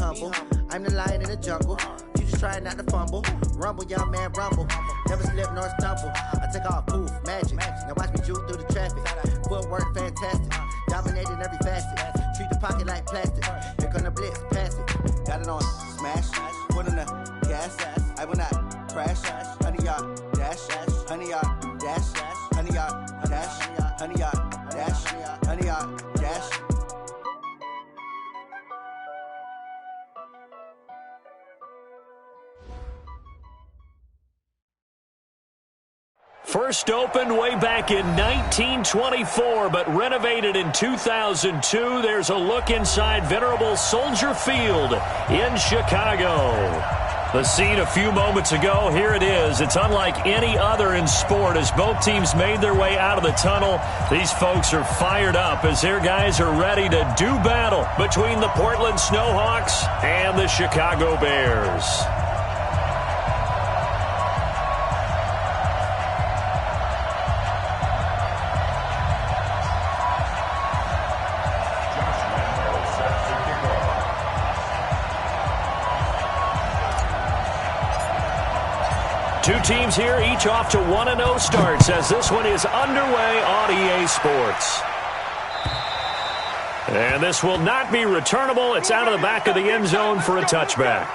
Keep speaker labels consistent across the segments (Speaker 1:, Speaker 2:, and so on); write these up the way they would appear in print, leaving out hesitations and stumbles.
Speaker 1: humble. I'm the lion in the jungle. You just trying not to fumble. Rumble, young man, rumble. Never slip nor stumble. I take off, poof, magic. Now watch me juke through the traffic. Footwork, fantastic. Dominating every facet. Treat the pocket like plastic. Here come the blitz, pass it. Got it on, smash. Put in the gas. I will not crash. 100-yard dash. 100-yard dash. 100-yard dash. 100-yard dash. 100-yard dash.
Speaker 2: First opened way back in 1924, but renovated in 2002. There's a look inside venerable Soldier Field in Chicago. The scene a few moments ago, here it is. It's unlike any other in sport as both teams made their way out of the tunnel. These folks are fired up as their guys are ready to do battle between the Portland Snowhawks and the Chicago Bears. Two teams here, each off to 1-0 starts as this one is underway on EA Sports. And this will not be returnable. It's out of the back of the end zone for a touchback.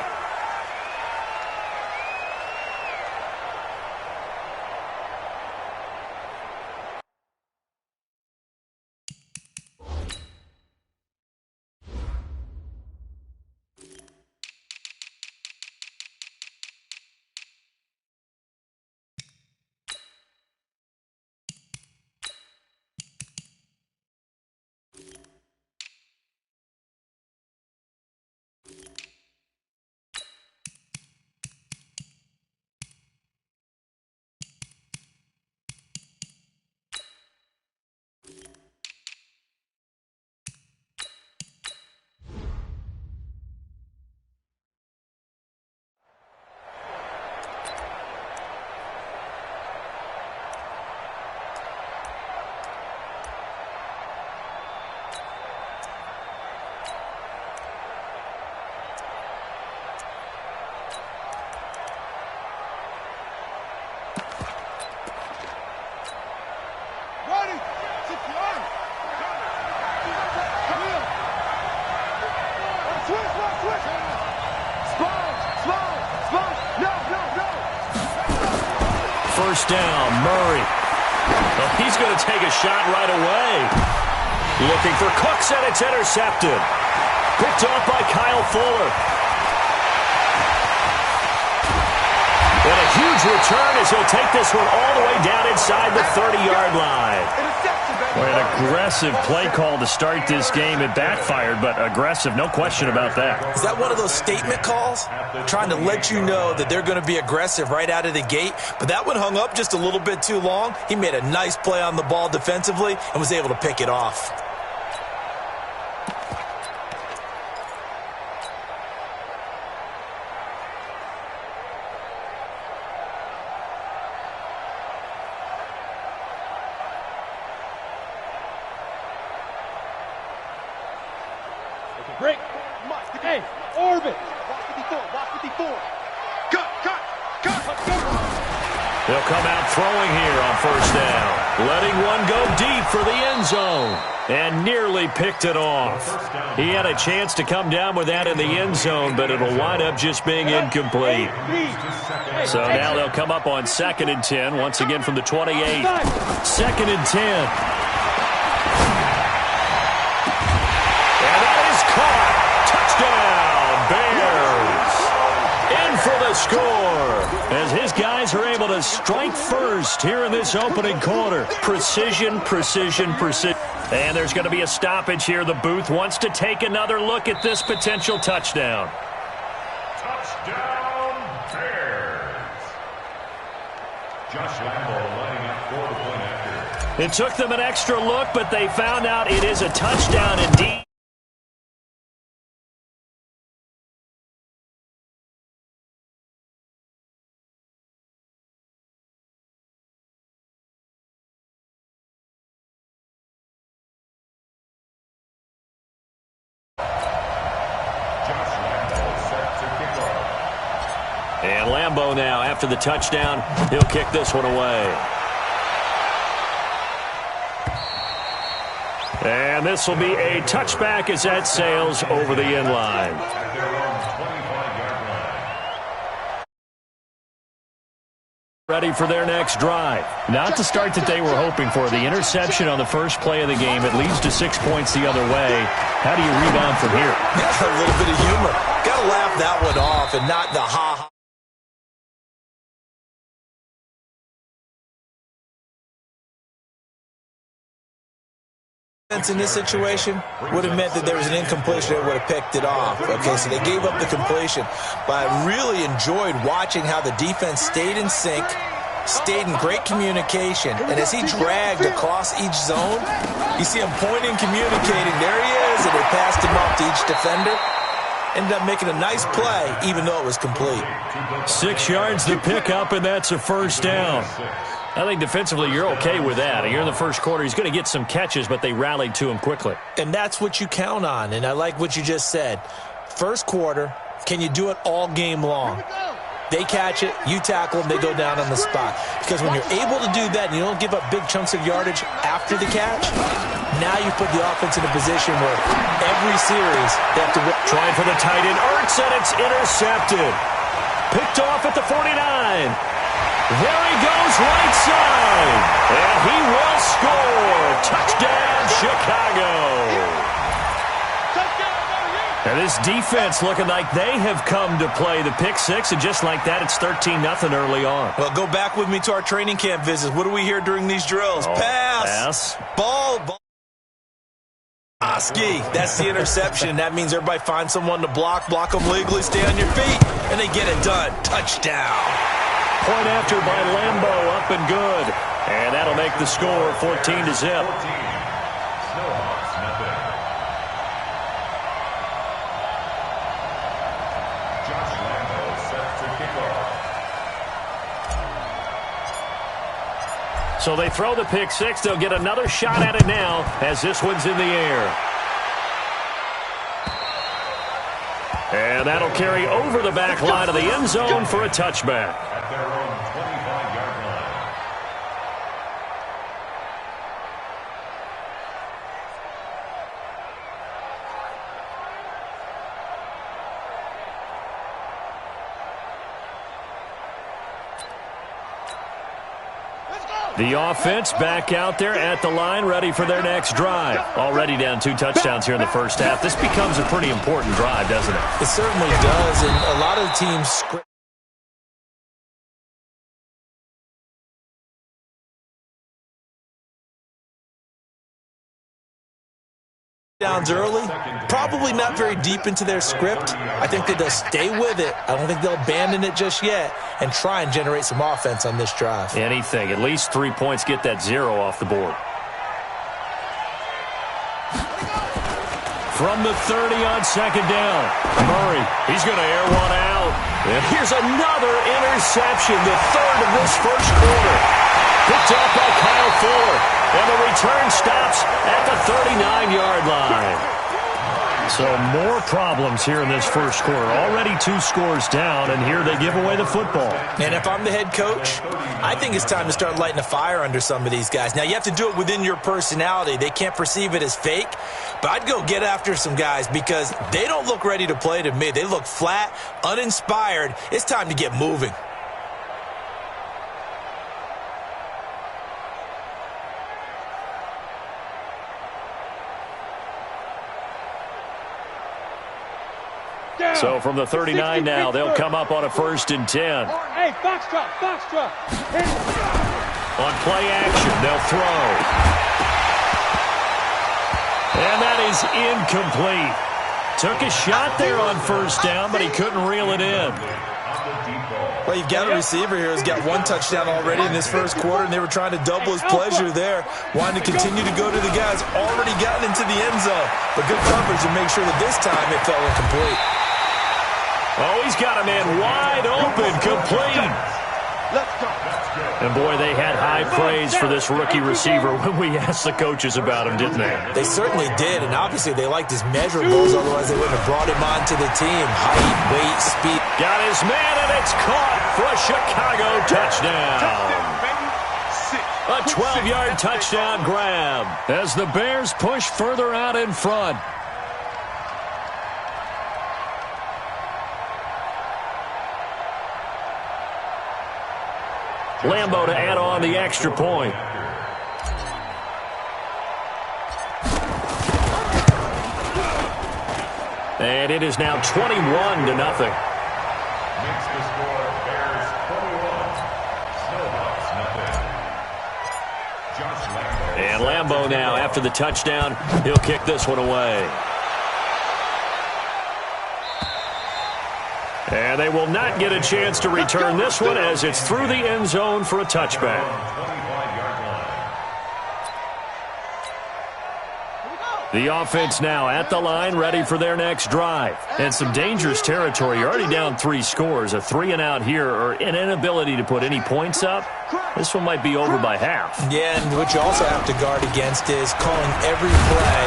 Speaker 2: First down, Murray. Well, he's going to take a shot right away. Looking for Cooks, and it's intercepted. Picked off by Kyle Fuller. And a huge return as he'll take this one all the way down inside the 30-yard line. Well, an aggressive play call to start this game. It backfired, but aggressive, no question about that.
Speaker 3: Is that one of those statement calls? Trying to let you know that they're going to be aggressive right out of the gate, but that one hung up just a little bit too long. He made a nice play on the ball defensively and was able to pick it off.
Speaker 4: Break. Hey, orbit. Watch 54. Cut.
Speaker 2: They'll come out throwing here on first down. Letting one go deep for the end zone. And nearly picked it off. He had a chance to come down with that in the end zone, but it'll wind up just being incomplete. So now they'll come up on 2nd and 10, once again from the 28. 2nd and 10. For the score, as his guys are able to strike first here in this opening quarter. Precision. And there's going to be a stoppage here. The booth wants to take another look at this potential touchdown.
Speaker 5: Touchdown, Bears. Josh Lambo lining up for the point after.
Speaker 2: It took them an extra look, but they found out it is a touchdown indeed. Lambeau now. After the touchdown, he'll kick this one away. And this will be a touchback as that sails over the end line. Ready for their next drive.
Speaker 6: Not the start that they were hoping for. The interception on the first play of the game. It leads to 6 points the other way. How do you rebound from here?
Speaker 3: A little bit of humor. Got to laugh that one off and not the ha-ha. In this situation would have meant that there was an incompletion that would have picked it off. Okay, so they gave up the completion. But I really enjoyed watching how the defense stayed in sync, stayed in great communication. And as he dragged across each zone, you see him pointing, communicating. There he is, and they passed him off to each defender. Ended up making a nice play, even though it was complete.
Speaker 2: 6 yards to pick up, and that's a first down. I think defensively you're okay with that. Here in the first quarter, he's going to get some catches, but they rallied to him quickly.
Speaker 3: And that's what you count on, and I like what you just said. First quarter, can you do it all game long? They catch it, you tackle them, they go down on the spot. Because when you're able to do that and you don't give up big chunks of yardage after the catch, now you put the offense in a position where every series they have to win.
Speaker 2: Trying for the tight end, Ertz, and it's intercepted. Picked off at the 49. There he goes, right side. And he will score. Touchdown, Chicago. And this defense looking like they have come to play the pick six, and just like that, it's 13-0 early on.
Speaker 3: Well, go back with me to our training camp visits. What do we hear during these drills? Pass. Ball. Oski, that's the interception. That means everybody finds someone to block them legally, stay on your feet, and they get it done. Touchdown.
Speaker 2: Point after by Lambeau, up and good. And that'll make the score 14-0. So they throw the pick six. They'll get another shot at it now as this one's in the air. And that'll carry over the back line of the end zone for a touchback.
Speaker 5: At their own 25-yard line.
Speaker 2: The offense back out there at the line, ready for their next drive. Already down 2 touchdowns here in the first half. This becomes a pretty important drive, doesn't it?
Speaker 3: It certainly does, and a lot of the teams downs early, probably not very deep into their script. I think that they'll stay with it. I don't think they'll abandon it just yet and try and generate some offense on this drive.
Speaker 2: Anything. At least 3 points, get that 0 off the board. From the 30 on second down. Murray, he's going to air one out. And here's another interception, the third of this first quarter. Picked up by Kyle Fuller. And the return stops at the 39-yard line. So more problems here in this first quarter. Already 2 scores down, and here they give away the football.
Speaker 3: And if I'm the head coach, I think it's time to start lighting a fire under some of these guys. Now, you have to do it within your personality. They can't perceive it as fake. But I'd go get after some guys because they don't look ready to play to me. They look flat, uninspired. It's time to get moving.
Speaker 2: So from the 39 now, they'll come up on a 1st and 10.
Speaker 4: Hey, foxtrot.
Speaker 2: On play action, they'll throw. And that is incomplete. Took a shot there on 1st down, but he couldn't reel it in.
Speaker 3: Well, you've got a receiver here who's got 1 touchdown already in this first quarter, and they were trying to double his pleasure there, wanting to continue to go to the guys already gotten into the end zone. But good coverage to make sure that this time it fell incomplete.
Speaker 2: Oh, he's got a man wide open, complete.
Speaker 4: Let's go.
Speaker 2: And, boy, they had high praise for this rookie receiver when we asked the coaches about him, didn't they?
Speaker 3: They certainly did, and obviously they liked his measurables, otherwise they wouldn't have brought him onto the team. Height, weight, speed.
Speaker 2: Got his man, and it's caught for a Chicago touchdown. A 12-yard touchdown grab as the Bears push further out in front. Lambo to add on the extra point. And it is now 21-0.
Speaker 5: Makes the score Bears 21. Snowhawks nothing. Josh Lambo.
Speaker 2: And Lambo now, after the touchdown, he'll kick this one away. And they will not get a chance to return this one as it's through the end zone for a touchback. The offense now at the line, ready for their next drive. And some dangerous territory. You're already down 3 scores. A 3-and-out here, or an inability to put any points up. This one might be over by half.
Speaker 3: Yeah, and what you also have to guard against is calling every play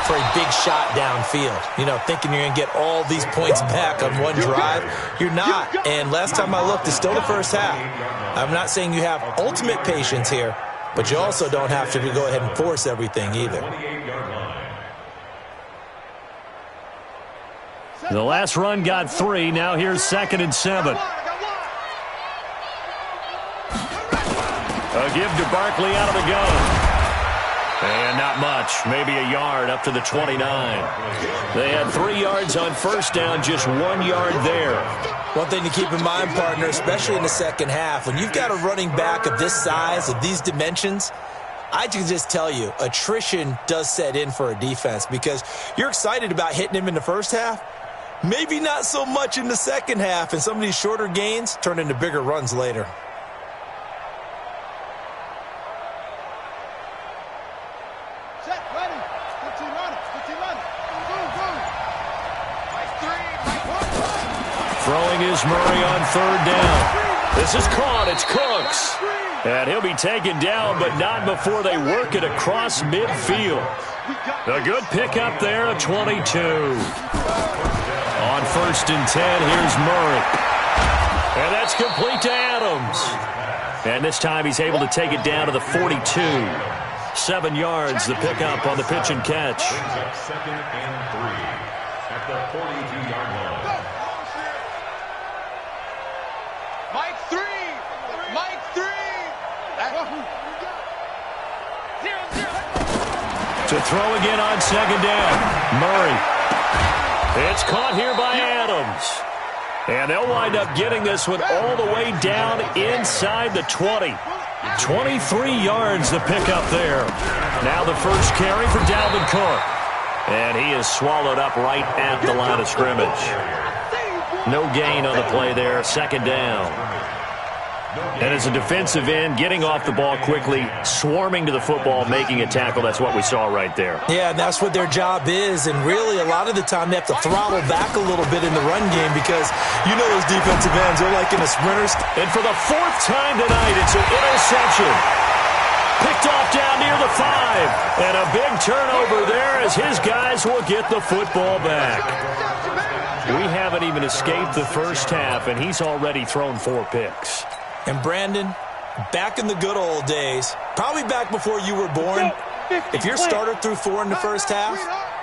Speaker 3: for a big shot downfield. You know, thinking you're going to get all these points back on one drive. You're not. And last time I looked, it's still the first half. I'm not saying you have ultimate patience here, but you also don't have to go ahead and force everything either.
Speaker 2: The last run got 3. Now here's 2nd and 7. A give to Barkley out of the gun. And not much, maybe a yard up to the 29. They had 3 yards on first down, just 1 yard there.
Speaker 3: One thing to keep in mind, partner, especially in the second half, when you've got a running back of this size, of these dimensions, I can just tell you, attrition does set in for a defense because you're excited about hitting him in the first half. Maybe not so much in the second half, and some of these shorter gains turn into bigger runs later.
Speaker 4: Set, ready. 15 on it. 15 on it. Boom. Mike 3.
Speaker 2: Throwing is Murray on 3rd down. This is caught. It's Cooks. And he'll be taken down, but not before they work it across midfield. A good pickup there of 22. On 1st and 10, here's Murray. And that's complete to Adams. And this time he's able to take it down to the 42. 7 yards, the pickup on the pitch and catch.
Speaker 5: 2nd and 3 at the 42-yard line.
Speaker 4: Mike 3. Mike 3.
Speaker 2: To throw again on 2nd down. Murray. It's caught here by Adams. And they'll wind up getting this one all the way down inside the 20. 23 yards the pickup there. Now the first carry for Dalvin Cook. And he is swallowed up right at the line of scrimmage. No gain on the play there. 2nd down. And as a defensive end, getting off the ball quickly, swarming to the football, making a tackle, that's what we saw right there.
Speaker 3: Yeah, and that's what their job is. And really, a lot of the time, they have to throttle back a little bit in the run game because you know those defensive ends, they're like in a sprinter's.
Speaker 2: And for the 4th time tonight, it's an interception. Picked off down near the 5. And a big turnover there as his guys will get the football back. We haven't even escaped the first half, and he's already thrown 4 picks.
Speaker 3: And Brandon, back in the good old days, probably back before you were born, if your starter threw 4 in the first half,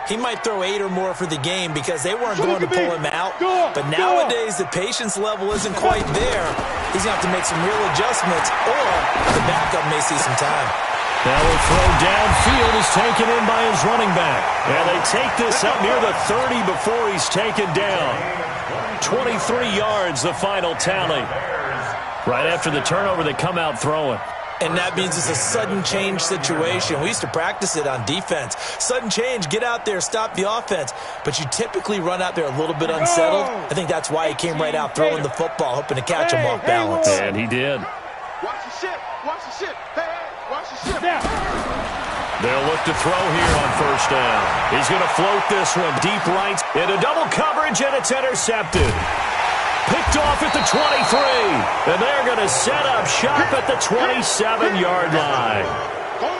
Speaker 3: he might throw 8 or more for the game because they weren't going to pull him out. But nowadays, the patience level isn't quite there. He's going to have to make some real adjustments, or the backup may see some time.
Speaker 2: Now the throw downfield is taken in by his running back. And they take this up near the 30 before he's taken down. 23 yards, the final tally. Right after the turnover, they come out throwing.
Speaker 3: And that means it's a sudden change situation. We used to practice it on defense. Sudden change, get out there, stop the offense. But you typically run out there a little bit unsettled. I think that's why he came right out throwing the football, hoping to catch him off balance.
Speaker 2: And he did.
Speaker 4: Watch the ship. Watch the ship. Hey, watch the ship.
Speaker 2: They'll look to throw here on first down. He's going to float this one deep right into double coverage, and it's intercepted. Picked off at the 23. And they're going to set up shop at the 27-yard line.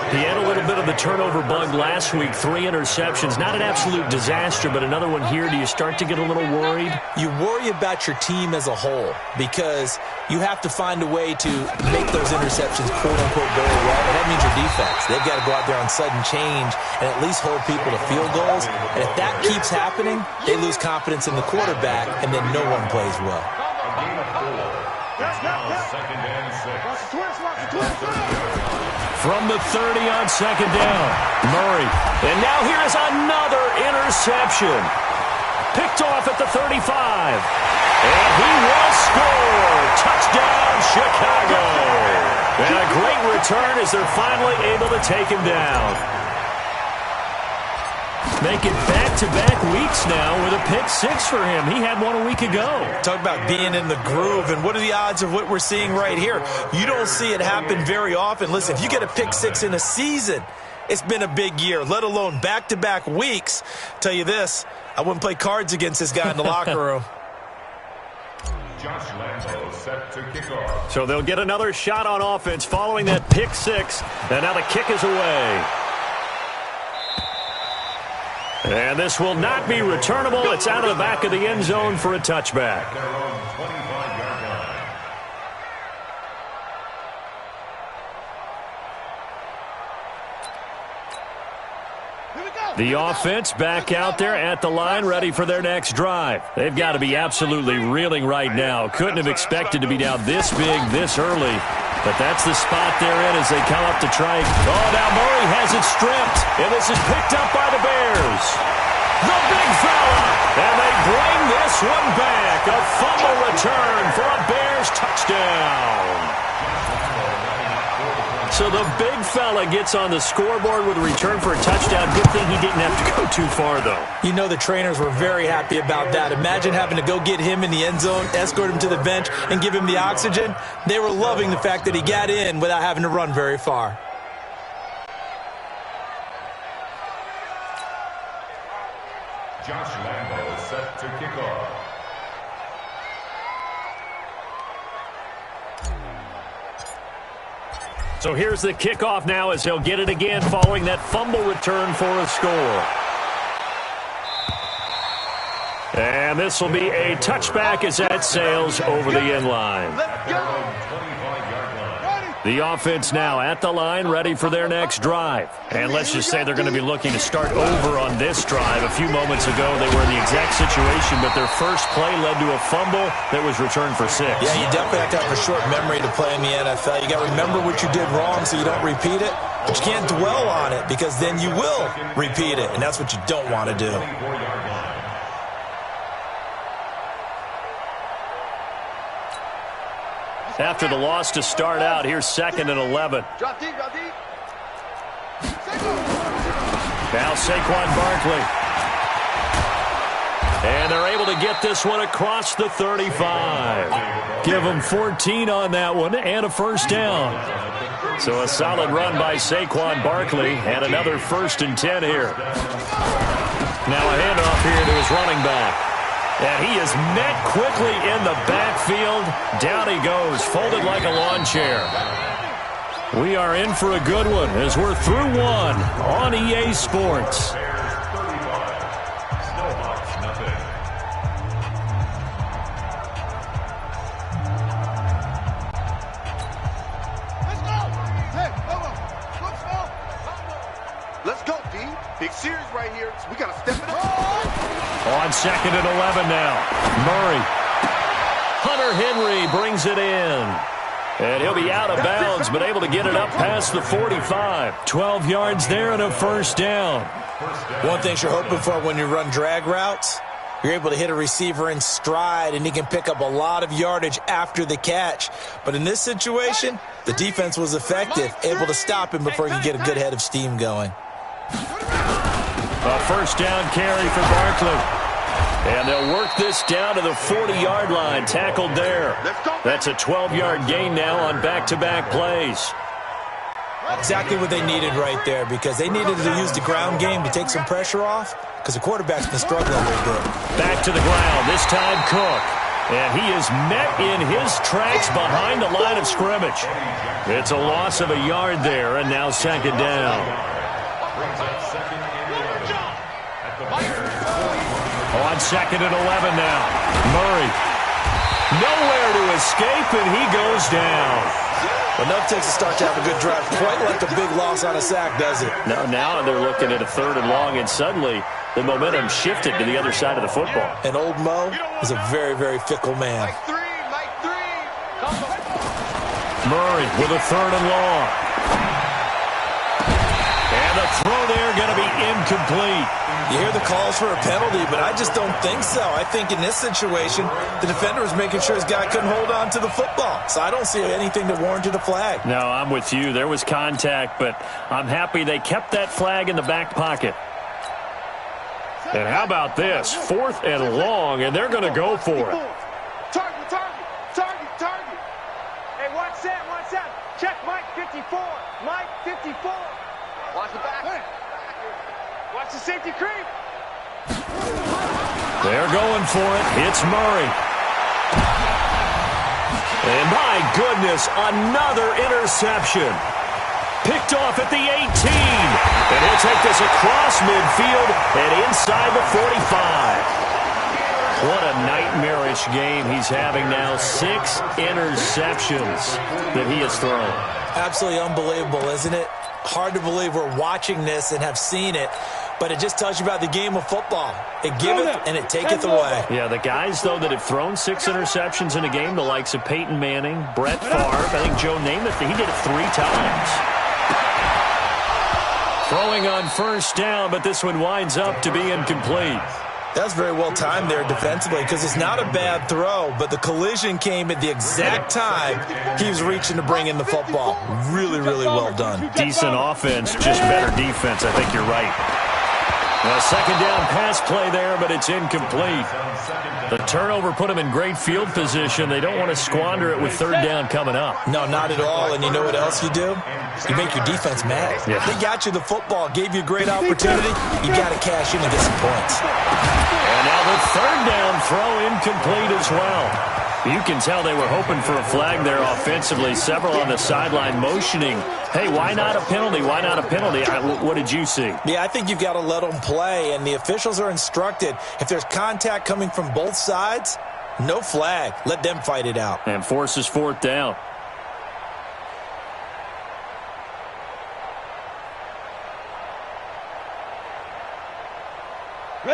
Speaker 2: He had a little bit of the turnover bug last week, 3 interceptions. Not an absolute disaster, but another one here. Do you start to get a little worried?
Speaker 3: You worry about your team as a whole because you have to find a way to make those interceptions quote-unquote go away, and that means your defense. They've got to go out there on sudden change and at least hold people to field goals. And if that keeps happening, they lose confidence in the quarterback, and then no one plays well.
Speaker 5: It's now 2nd and 6.
Speaker 2: From the 30 on 2nd down, Murray. And now here is another interception. Picked off at the 35. And he will score. Touchdown, Chicago. And a great return as they're finally able to take him down. Making back-to-back weeks now with a pick 6 for him. He had one a week ago.
Speaker 3: Talk about being in the groove, and what are the odds of what we're seeing right here? You don't see it happen very often. Listen, if you get a pick 6 in a season, it's been a big year, let alone back-to-back weeks. Tell you this, I wouldn't play cards against this guy in the locker room.
Speaker 5: Josh Lambo set to kick off.
Speaker 2: So they'll get another shot on offense following that pick 6, and now the kick is away. And this will not be returnable. It's out of the back of the end zone for a touchback.
Speaker 5: Their own 25-yard line.
Speaker 2: The offense back out there at the line, ready for their next drive. They've got to be absolutely reeling right now. Couldn't have expected to be down this big, this early. But that's the spot they're in as they come up to try. Oh, now Murray has it stripped. And this is picked up by the Bears. The big fella. And they bring this one back. A fumble return for a Bears touchdown. So the big fella gets on the scoreboard with a return for a touchdown. Good thing he didn't have to go too far, though.
Speaker 3: You know the trainers were very happy about that. Imagine having to go get him in the end zone, escort him to the bench, and give him the oxygen. They were loving the fact that he got in without having to run very far.
Speaker 5: Josh Lambo set to kick off.
Speaker 2: So here's the kickoff now as he'll get it again following that fumble return for a score. And this will be a touchback as that sails over the end line. The offense now at the line, ready for their next drive. And let's just say they're going to be looking to start over on this drive. A few moments ago, they were in the exact situation, but their first play led to a fumble that was returned for 6.
Speaker 3: Yeah, you definitely have to have a short memory to play in the NFL. You got to remember what you did wrong so you don't repeat it, but you can't dwell on it because then you will repeat it, and that's what you don't want to do.
Speaker 2: After the loss to start out, here's 2nd and 11.
Speaker 4: Drop deep, drop deep.
Speaker 2: Now Saquon Barkley. And they're able to get this one across the 35. Give them 14 on that one and a first down. So a solid run by Saquon Barkley and another 1st and 10 here. Now a handoff here to his running back. And he is met quickly in the backfield. Down he goes, folded like a lawn chair. We are in for a good one as we're through one on EA Sports.
Speaker 4: Let's go, D. Big series right here. So we got to step it up.
Speaker 2: On 2nd and 11 now. Murray. Hunter Henry brings it in. And he'll be out of bounds, but able to get it up past the 45. 12 yards there and a first down.
Speaker 3: One thing you're hoping for when you run drag routes, you're able to hit a receiver in stride, and he can pick up a lot of yardage after the catch. But in this situation, the defense was effective, able to stop him before he could get a good head of steam going.
Speaker 2: A first down carry for Barkley. And they'll work this down to the 40-yard line, tackled there. That's a 12-yard gain now on back-to-back plays.
Speaker 3: Exactly what they needed right there, because they needed to use the ground game to take some pressure off, because the quarterback's been struggling a little bit.
Speaker 2: Back to the ground, this time Cook. And he is met in his tracks behind the line of scrimmage. It's a loss of a yard there, and now second down. On second and 11 now. Murray. Nowhere to escape, and he goes down.
Speaker 3: Enough takes a start to have a good drive. Quite like a big loss on a sack, does it?
Speaker 2: Now they're looking at a third and long, and suddenly the momentum shifted to the other side of the football.
Speaker 3: And old Mo is a very, very fickle man.
Speaker 2: Murray with a third and long. And the throw there going to be incomplete.
Speaker 3: You hear the calls for a penalty, but I just don't think so. I think in this situation, the defender was making sure his guy couldn't hold on to the football. So I don't see anything that warranted a flag.
Speaker 2: No, I'm with you. There was contact, but I'm happy they kept that flag in the back pocket. And how about this? Fourth and long, and they're going to go for it.
Speaker 7: Target. Hey, watch that. Check Mike 54. Mike 54. Watch the back. Watch the safety creep.
Speaker 2: They're going for it. It's Murray. And my goodness, another interception. Picked off at the 18. And he'll take this across midfield and inside the 45. What a nightmarish game he's having now. 6 interceptions that he has thrown.
Speaker 3: Absolutely unbelievable, isn't it? Hard to believe we're watching this and have seen it. But it just tells you about the game of football. It giveth and it taketh away.
Speaker 2: Yeah, the guys, though, that have thrown 6 interceptions in a game, the likes of Peyton Manning, Brett Favre, I think Joe Namath, he did it 3 times. Throwing on first down, but this one winds up to be incomplete.
Speaker 3: That's very well timed there defensively because it's not a bad throw, but the collision came at the exact time he was reaching to bring in the football. Really, really well done.
Speaker 2: Decent offense, just better defense. I think you're right. A second down pass play there, but it's incomplete. The turnover put them in great field position. They don't want to squander it with third down coming up.
Speaker 3: No, not at all. And you know what else you do? You make your defense mad.
Speaker 2: Yeah.
Speaker 3: They got you the football, gave you a great opportunity. You got to cash in and get some points.
Speaker 2: And now the third down throw incomplete as well. You can tell they were hoping for a flag there offensively. Several on the sideline motioning, hey, why not a penalty? Why not a penalty? What did you see?
Speaker 3: Yeah, I think you've got to let them play, and the officials are instructed, if there's contact coming from both sides, no flag. Let them fight it out.
Speaker 2: And forces fourth down.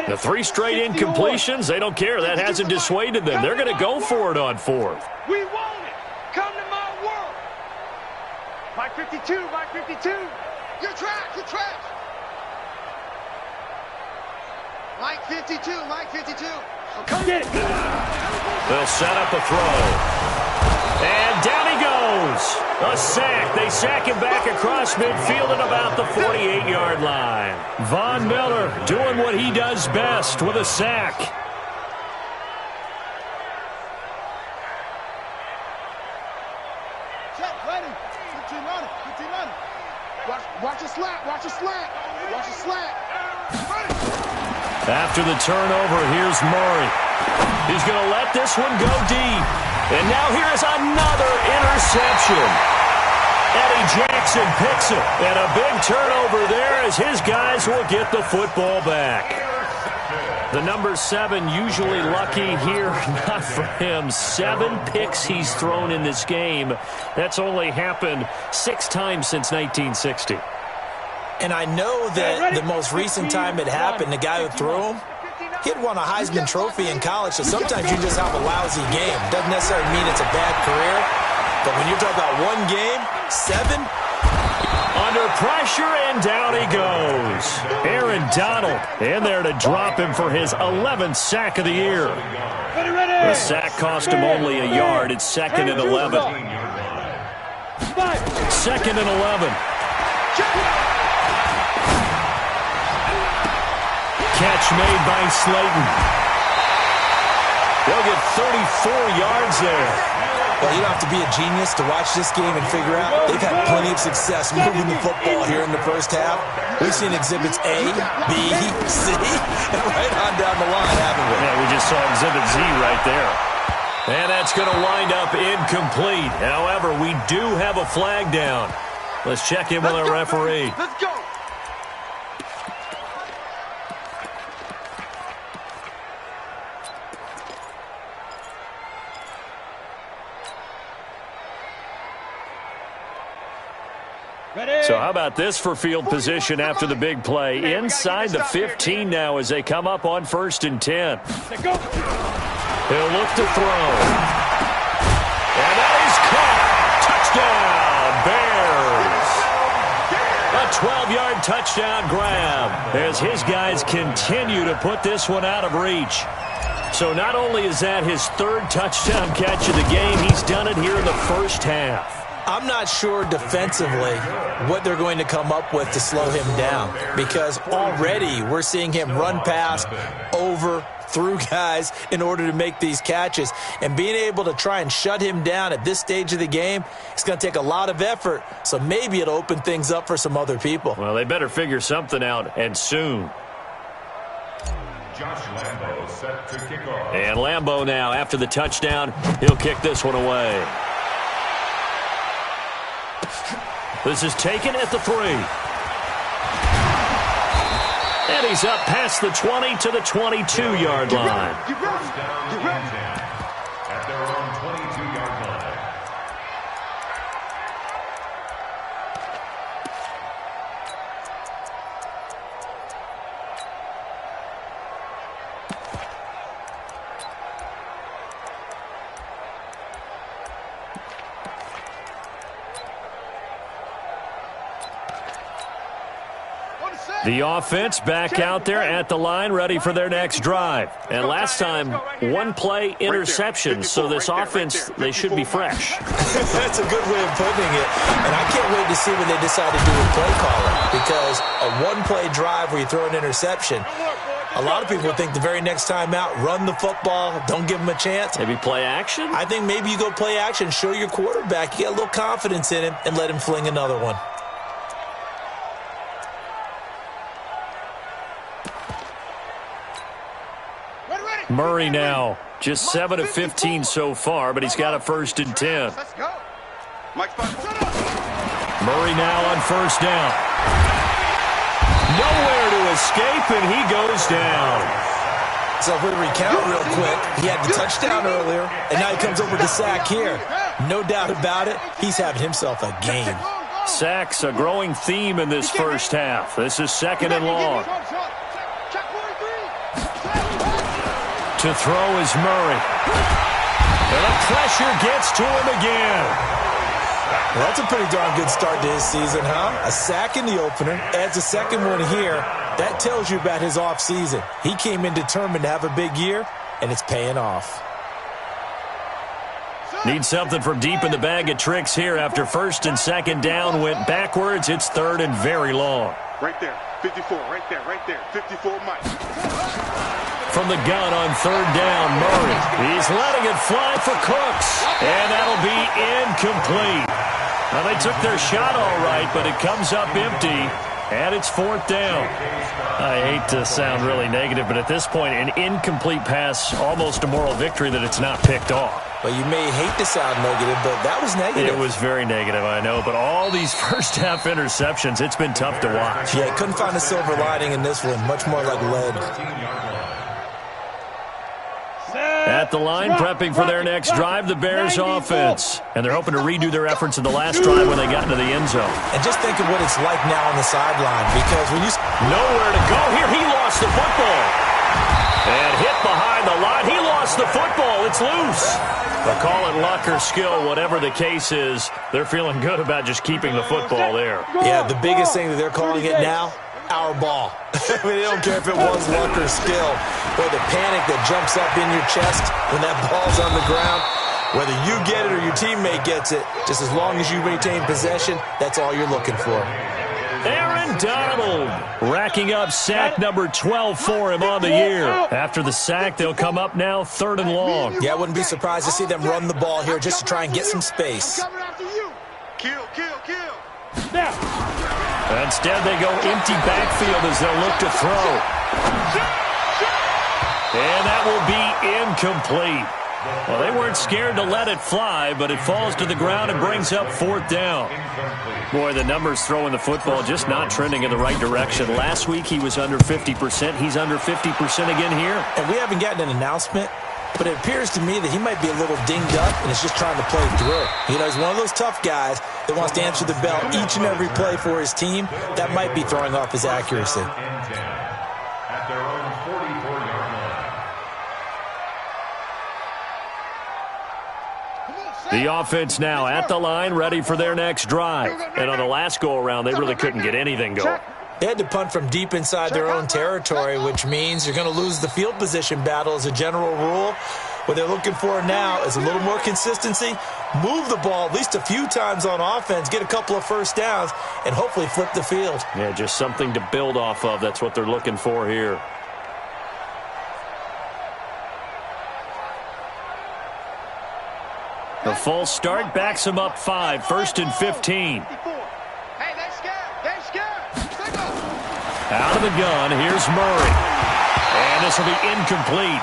Speaker 2: The 3 straight incompletions, they don't care. That hasn't dissuaded them. They're going to go for it on fourth.
Speaker 7: We want it. Come to my world. Mike 52. You're trash. Mike 52. Come get it.
Speaker 2: They'll set up a throw. And down he goes. A sack. They sack him back across midfield at about the 48-yard line. Von Miller doing what he does best with a sack.
Speaker 7: Check, ready. 15 on it. Watch a slant.
Speaker 2: After the turnover, here's Murray. He's going to let this one go deep. And now here's another interception. Eddie Jackson picks it. And a big turnover there as his guys will get the football back. The number 7 usually lucky here. Not for him. 7 picks he's thrown in this game. That's only happened 6 times since 1960.
Speaker 3: And I know that the most recent time it happened, the guy who threw him, he had won a Heisman Trophy in college, so sometimes you just have a lousy game. Doesn't necessarily mean it's a bad career, but when you're talking about one game, 7.
Speaker 2: Under pressure, and down he goes. Aaron Donald in there to drop him for his 11th sack of the year. The sack cost him only a yard. It's 2nd and 11. 2nd and 11. Catch made by Slayton. They'll get 34 yards there.
Speaker 3: Well, you don't have to be a genius to watch this game and figure out they've had plenty of success moving the football here in the first half. We've seen exhibits A, B, C, and right on down the line, haven't we?
Speaker 2: Yeah, we just saw exhibit Z right there. And that's going to wind up incomplete. However, we do have a flag down. Let's check in with our referee.
Speaker 4: Let's go.
Speaker 2: So how about this for field position after the big play? Inside the 15 now as they come up on 1st and 10. He'll look to throw. And that is caught. Touchdown, Bears. A 12-yard touchdown grab as his guys continue to put this one out of reach. So not only is that his 3rd touchdown catch of the game, he's done it here in the first half.
Speaker 3: I'm not sure defensively what they're going to come up with to slow him down, because already we're seeing him run past, over, through guys in order to make these catches. And being able to try and shut him down at this stage of the game, it's going to take a lot of effort, so maybe it'll open things up for some other people.
Speaker 2: Well, they better figure something out, and soon.
Speaker 5: Josh Lambo set to kick off.
Speaker 2: And Lambo now, after the touchdown, he'll kick this one away. This is taken at the 3. And he's up past the 20 to the 22-yard line.
Speaker 5: First down and 10 at their own 22-yard line.
Speaker 2: The offense back out there at the line, ready for their next drive. And last time, 1-play interception, so this offense, they should be fresh.
Speaker 3: That's a good way of putting it. And I can't wait to see what they decide to do with play calling, because a 1-play drive where you throw an interception, a lot of people think the very next time out, run the football, don't give them a chance.
Speaker 2: Maybe play action?
Speaker 3: I think maybe you go play action, show your quarterback, you get a little confidence in him, and let him fling another one.
Speaker 2: Murray now, just 7 of 15 so far, but he's got a 1st and 10.
Speaker 4: Let's go. Mike,
Speaker 2: Murray now on 1st down. Nowhere to escape, and he goes down.
Speaker 3: So if we recount real quick, he had the touchdown earlier, and now he comes over with the sack here. No doubt about it, he's having himself a game.
Speaker 2: Sacks, a growing theme in this first half. This is 2nd and long. To throw is Murray. And the pressure gets to him again.
Speaker 3: Well, that's a pretty darn good start to his season, huh? A sack in the opener, adds a second one here. That tells you about his offseason. He came in determined to have a big year, and it's paying off.
Speaker 2: Need something from deep in the bag of tricks here after 1st and 2nd down went backwards. It's 3rd and very long.
Speaker 4: right there, 54, right there, 54, Mike.
Speaker 2: From the gun on 3rd down, Murray. He's letting it fly for Cooks. And that'll be incomplete. Now, they took their shot all right, but it comes up empty. And it's 4th down. I hate to sound really negative, but at this point, an incomplete pass, almost a moral victory that it's not picked off.
Speaker 3: Well, you may hate to sound negative, but that was negative.
Speaker 2: It was very negative, I know. But all these first-half interceptions, it's been tough to watch.
Speaker 3: Yeah, couldn't find a silver lining in this one. Much more like lead.
Speaker 2: At the line, prepping for their next drive, the Bears offense. And they're hoping to redo their efforts in the last drive when they got into the end zone.
Speaker 3: And just think of what it's like now on the sideline, because when you...
Speaker 2: Nowhere to go here. He lost the football. And hit behind the line. He lost the football. It's loose. They'll call it luck or skill, whatever the case is. They're feeling good about just keeping the football there.
Speaker 3: Yeah, the biggest thing that they're calling it now, our ball. I mean, they don't care if it was luck or skill. Boy, the panic that jumps up in your chest when that ball's on the ground, whether you get it or your teammate gets it, just as long as you maintain possession, that's all you're looking for.
Speaker 2: Aaron Donald racking up sack number 12 for him on the year. After the sack, they'll come up now 3rd and long.
Speaker 3: Yeah, I wouldn't be surprised to see them run the ball here just to try and get some space.
Speaker 4: Kill.
Speaker 2: Instead, they go empty backfield as they'll look to throw. And that will be incomplete. Well, they weren't scared to let it fly, but it falls to the ground and brings up 4th down. Boy, the numbers throwing the football just not trending in the right direction. Last week he was under 50%. He's under 50% again here.
Speaker 3: And we haven't gotten an announcement, but it appears to me that he might be a little dinged up and is just trying to play through. You know, he's one of those tough guys that wants to answer the bell each and every play for his team. That might be throwing off his accuracy.
Speaker 5: At their own 44-yard line.
Speaker 2: The offense now at the line, ready for their next drive. And on the last go-around, they really couldn't get anything going.
Speaker 3: They had to punt from deep inside their own territory, which means you're going to lose the field position battle as a general rule. What they're looking for now is a little more consistency, move the ball at least a few times on offense, get a couple of first downs, and hopefully flip the field.
Speaker 2: Yeah, just something to build off of. That's what they're looking for here. The false start backs him up 5, 1st and 15.
Speaker 7: Hey, they're scared. They're scared.
Speaker 2: Out of the gun, here's Murray. And this will be incomplete.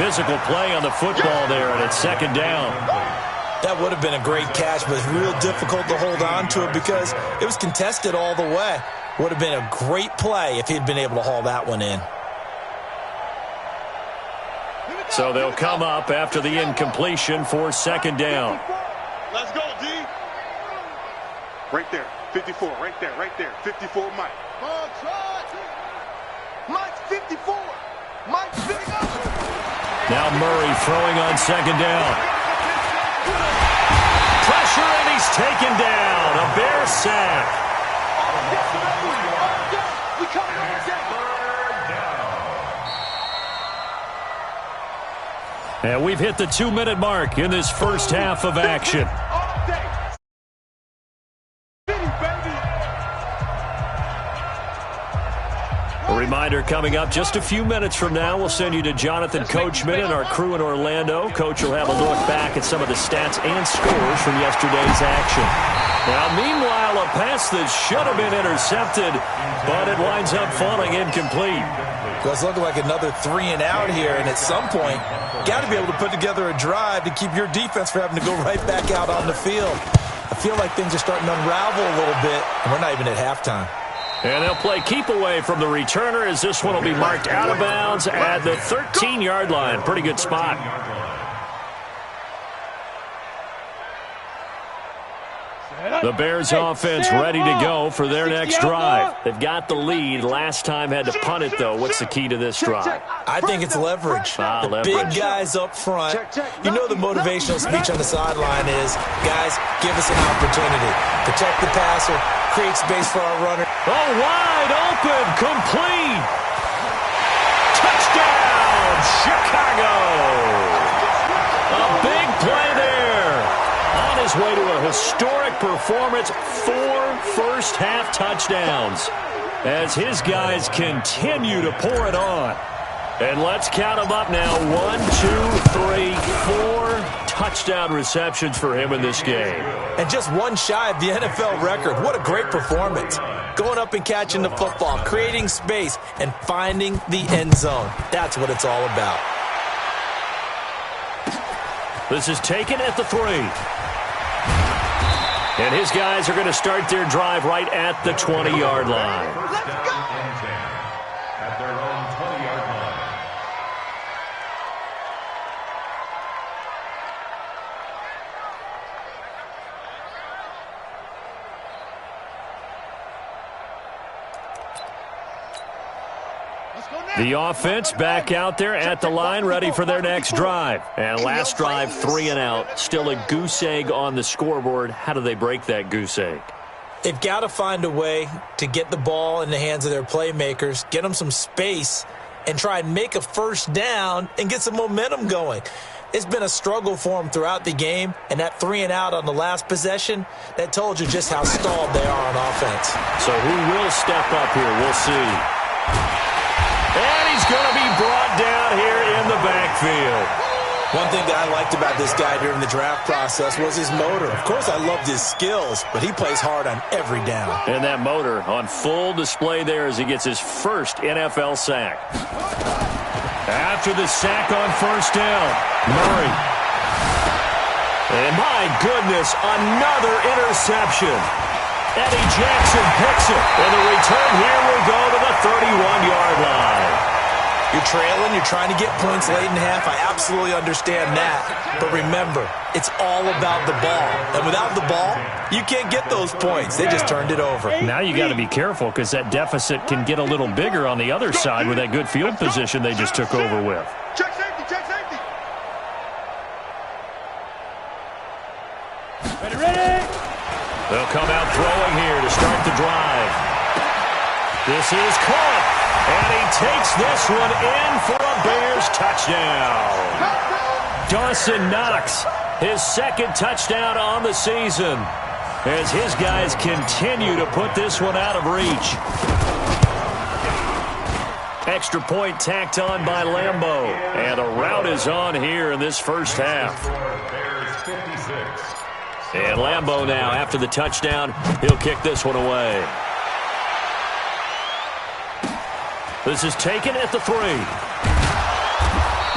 Speaker 2: Physical play on the football there, and it's 2nd down.
Speaker 3: That would have been a great catch, but it's real difficult to hold on to it because it was contested all the way. Would have been a great play if he'd been able to haul that one in.
Speaker 2: So they'll come up after the incompletion for 2nd down.
Speaker 4: Let's go, D. Right there. 54. Right there. Right there. 54, Mike. Mike, 54. Mike, 54.
Speaker 2: Now Murray throwing on 2nd down. Pressure, and he's taken down. A Bear sack.
Speaker 7: We coming on deck.
Speaker 2: And we've hit the 2-minute mark in this first half of action. A reminder coming up just a few minutes from now, we'll send you to Jonathan Coachman and our crew in Orlando. Coach will have a look back at some of the stats and scores from yesterday's action. Now, meanwhile, a pass that should have been intercepted, but it winds up falling incomplete.
Speaker 3: Well, it's looking like another 3 and out here, and at some point, got to be able to put together a drive to keep your defense from having to go right back out on the field. I feel like things are starting to unravel a little bit, and we're not even at halftime.
Speaker 2: And they'll play keep away from the returner as this one will be marked out of bounds at the 13-yard line. Pretty good spot. The Bears offense ready to go for their next drive. They've got the lead. Last time had to punt it, though. What's the key to this drive?
Speaker 3: I think it's leverage. The
Speaker 2: leverage.
Speaker 3: Big guys up front. You know the motivational speech on the sideline is, guys, give us an opportunity. Protect the passer, create space for our runner.
Speaker 2: Oh, wide open, complete. Touchdown, Chicago. A big play there. On his way to a historic performance, 4 first-half touchdowns as his guys continue to pour it on. And let's count them up now. 1, 2, 3, 4 touchdown receptions for him in this game.
Speaker 3: And just one shy of the NFL record. What a great performance. Going up and catching the football, creating space, and finding the end zone. That's what it's all about.
Speaker 2: This is taken at the 3. And his guys are going to start their drive right at the 20-yard line.
Speaker 5: At their own 20-yard line.
Speaker 2: The offense back out there at the line, ready for their next drive. And last drive, 3 and out. Still a goose egg on the scoreboard. How do they break that goose egg?
Speaker 3: They've got to find a way to get the ball in the hands of their playmakers, get them some space, and try and make a first down and get some momentum going. It's been a struggle for them throughout the game, and that 3 and out on the last possession, that told you just how stalled they are on offense.
Speaker 2: So who will step up here? We'll see. And he's going to be brought down here in the backfield.
Speaker 3: One thing that I liked about this guy during the draft process was his motor. Of course, I loved his skills, but he plays hard on every down.
Speaker 2: And that motor on full display there as he gets his first NFL sack. After the sack on first down, Murray. And my goodness, another interception. Eddie Jackson picks it. And the return here will go to the 31-yard line.
Speaker 3: You're trailing, you're trying to get points late in half. I absolutely understand that. But remember, it's all about the ball. And without the ball, you can't get those points. They just turned it over.
Speaker 6: Now you got to be careful because that deficit can get a little bigger on the other side with that good field position they just took over with.
Speaker 4: Check safety, check safety.
Speaker 2: Ready? They'll come out throwing here to start the drive. This is caught. And he takes this one in for a Bears touchdown. Dawson Knox, his second touchdown on the season, as his guys continue to put this one out of reach. Extra point tacked on by Lambeau. And a rout is on here in this first half. And Lambeau now, after the touchdown, he'll kick this one away. This is taken at the 3.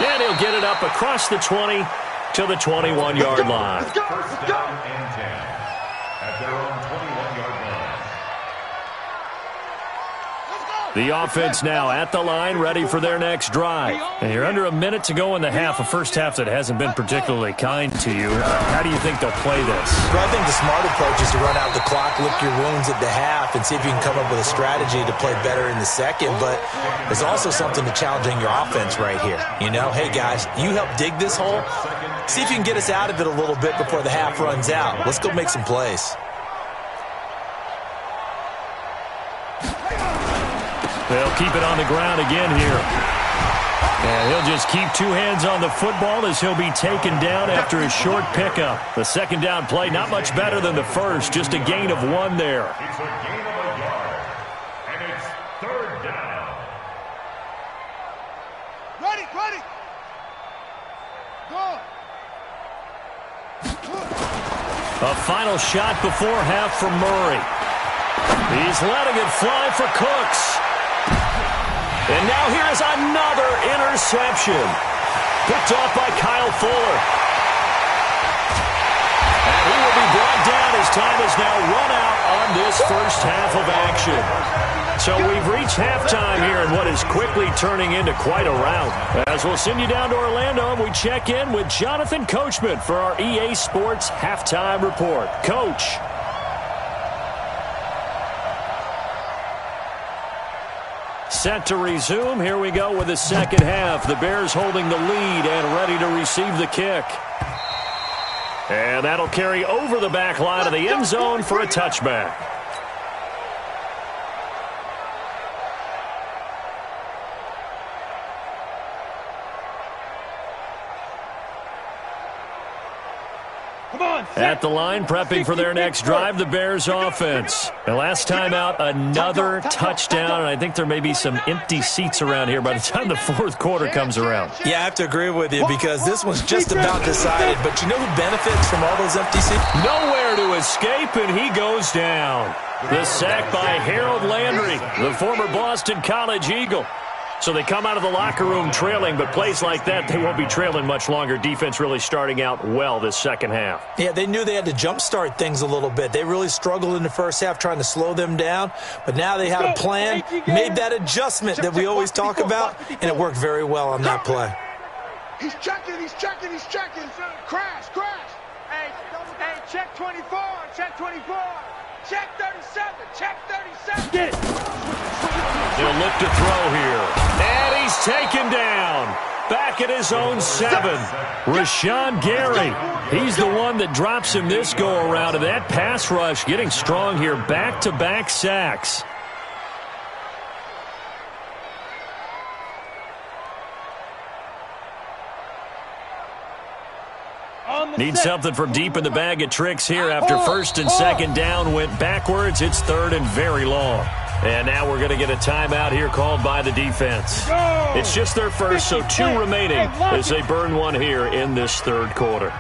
Speaker 2: And he'll get it up across the 20 to the 21-yard line.
Speaker 5: First down and 10 at their own 21-yard line.
Speaker 2: The offense now at the line, ready for their next drive.
Speaker 6: And you're under a minute to go in the half, a first half that hasn't been particularly kind to you. How do you think they'll play this?
Speaker 3: Well, I think the smart approach is to run out the clock, lick your wounds at the half, and see if you can come up with a strategy to play better in the second. But there's also something to challenging your offense right here. You know, hey, guys, you help dig this hole. See if you can get us out of it a little bit before the half runs out. Let's go make some plays.
Speaker 6: They'll keep it on the ground again here. And he'll just keep two hands on the football as he'll be taken down after a short pickup. The second down play, not much better than the first, just a gain of 1 there.
Speaker 5: It's a gain of a yard, and it's third down.
Speaker 4: Ready, ready. Go.
Speaker 2: A final shot before half from Murray. He's letting it fly for Cooks. And now here is another interception. Picked off by Kyle Fuller. And he will be brought down as time has now run out on this first half of action. So we've reached halftime here in what is quickly turning into quite a rout. As we'll send you down to Orlando and we check in with Jonathan Coachman for our EA Sports Halftime Report. Coach. Set to resume. Here we go with the second half. The Bears holding the lead and ready to receive the kick. And that'll carry over the back line of the end zone for a touchback. At the line, prepping for their next drive, the Bears offense. And last time out, another touchdown. And I think there may be some empty seats around here by the time the fourth quarter comes around.
Speaker 3: Yeah, I have to agree with you because this one's just about decided. But you know who benefits from all those empty seats?
Speaker 2: Nowhere to escape, and he goes down. The sack by Harold Landry, the former Boston College Eagle. So they come out of the locker room trailing, but plays like that, they won't be trailing much longer. Defense really starting out well this second half.
Speaker 3: Yeah, they knew they had to jumpstart things a little bit. They really struggled in the first half trying to slow them down, but now they had a plan, made that adjustment that we always talk about, and it worked very well on that play.
Speaker 4: He's checking, he's checking, he's checking. Crash, crash.
Speaker 7: Hey, check 24, check 24. Check 37, check 37. Get it.
Speaker 2: He'll look to throw here. And he's taken down. Back at his own 7. Rashawn Gary. He's the one that drops him this go-around. And that pass rush getting strong here. Back-to-back sacks. Need something from deep in the bag of tricks here after first and second down went backwards. It's third and very long. And now we're going to get a timeout here called by the defense. It's just their first, so 2 remaining as they burn one here in this third quarter.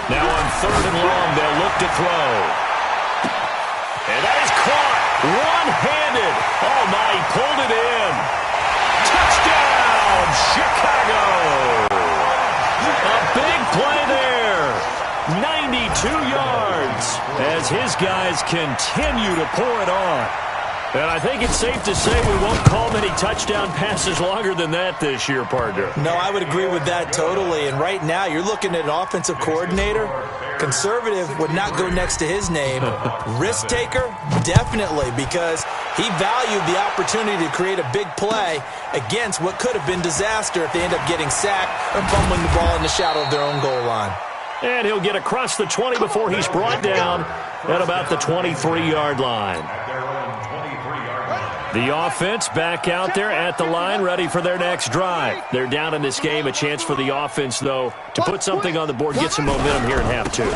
Speaker 2: Now on third and long, they'll look to throw. And that is caught one-handed. Oh, my, he pulled it in. Chicago. A big play there. 92 yards as his guys continue to pour it on. And I think it's safe to say we won't call many touchdown passes longer than that this year, partner.
Speaker 3: No, I would agree with that totally. And right now, you're looking at an offensive coordinator. Conservative would not go next to his name. Risk taker, definitely, because he valued the opportunity to create a big play against what could have been disaster if they end up getting sacked or fumbling the ball in the shadow of their own goal line.
Speaker 2: And he'll get across the 20 before he's brought down at about the 23-yard line. The offense back out there at the line, ready for their next drive. They're down in this game. A chance for the offense, though, to put something on the board, get some momentum here in half two.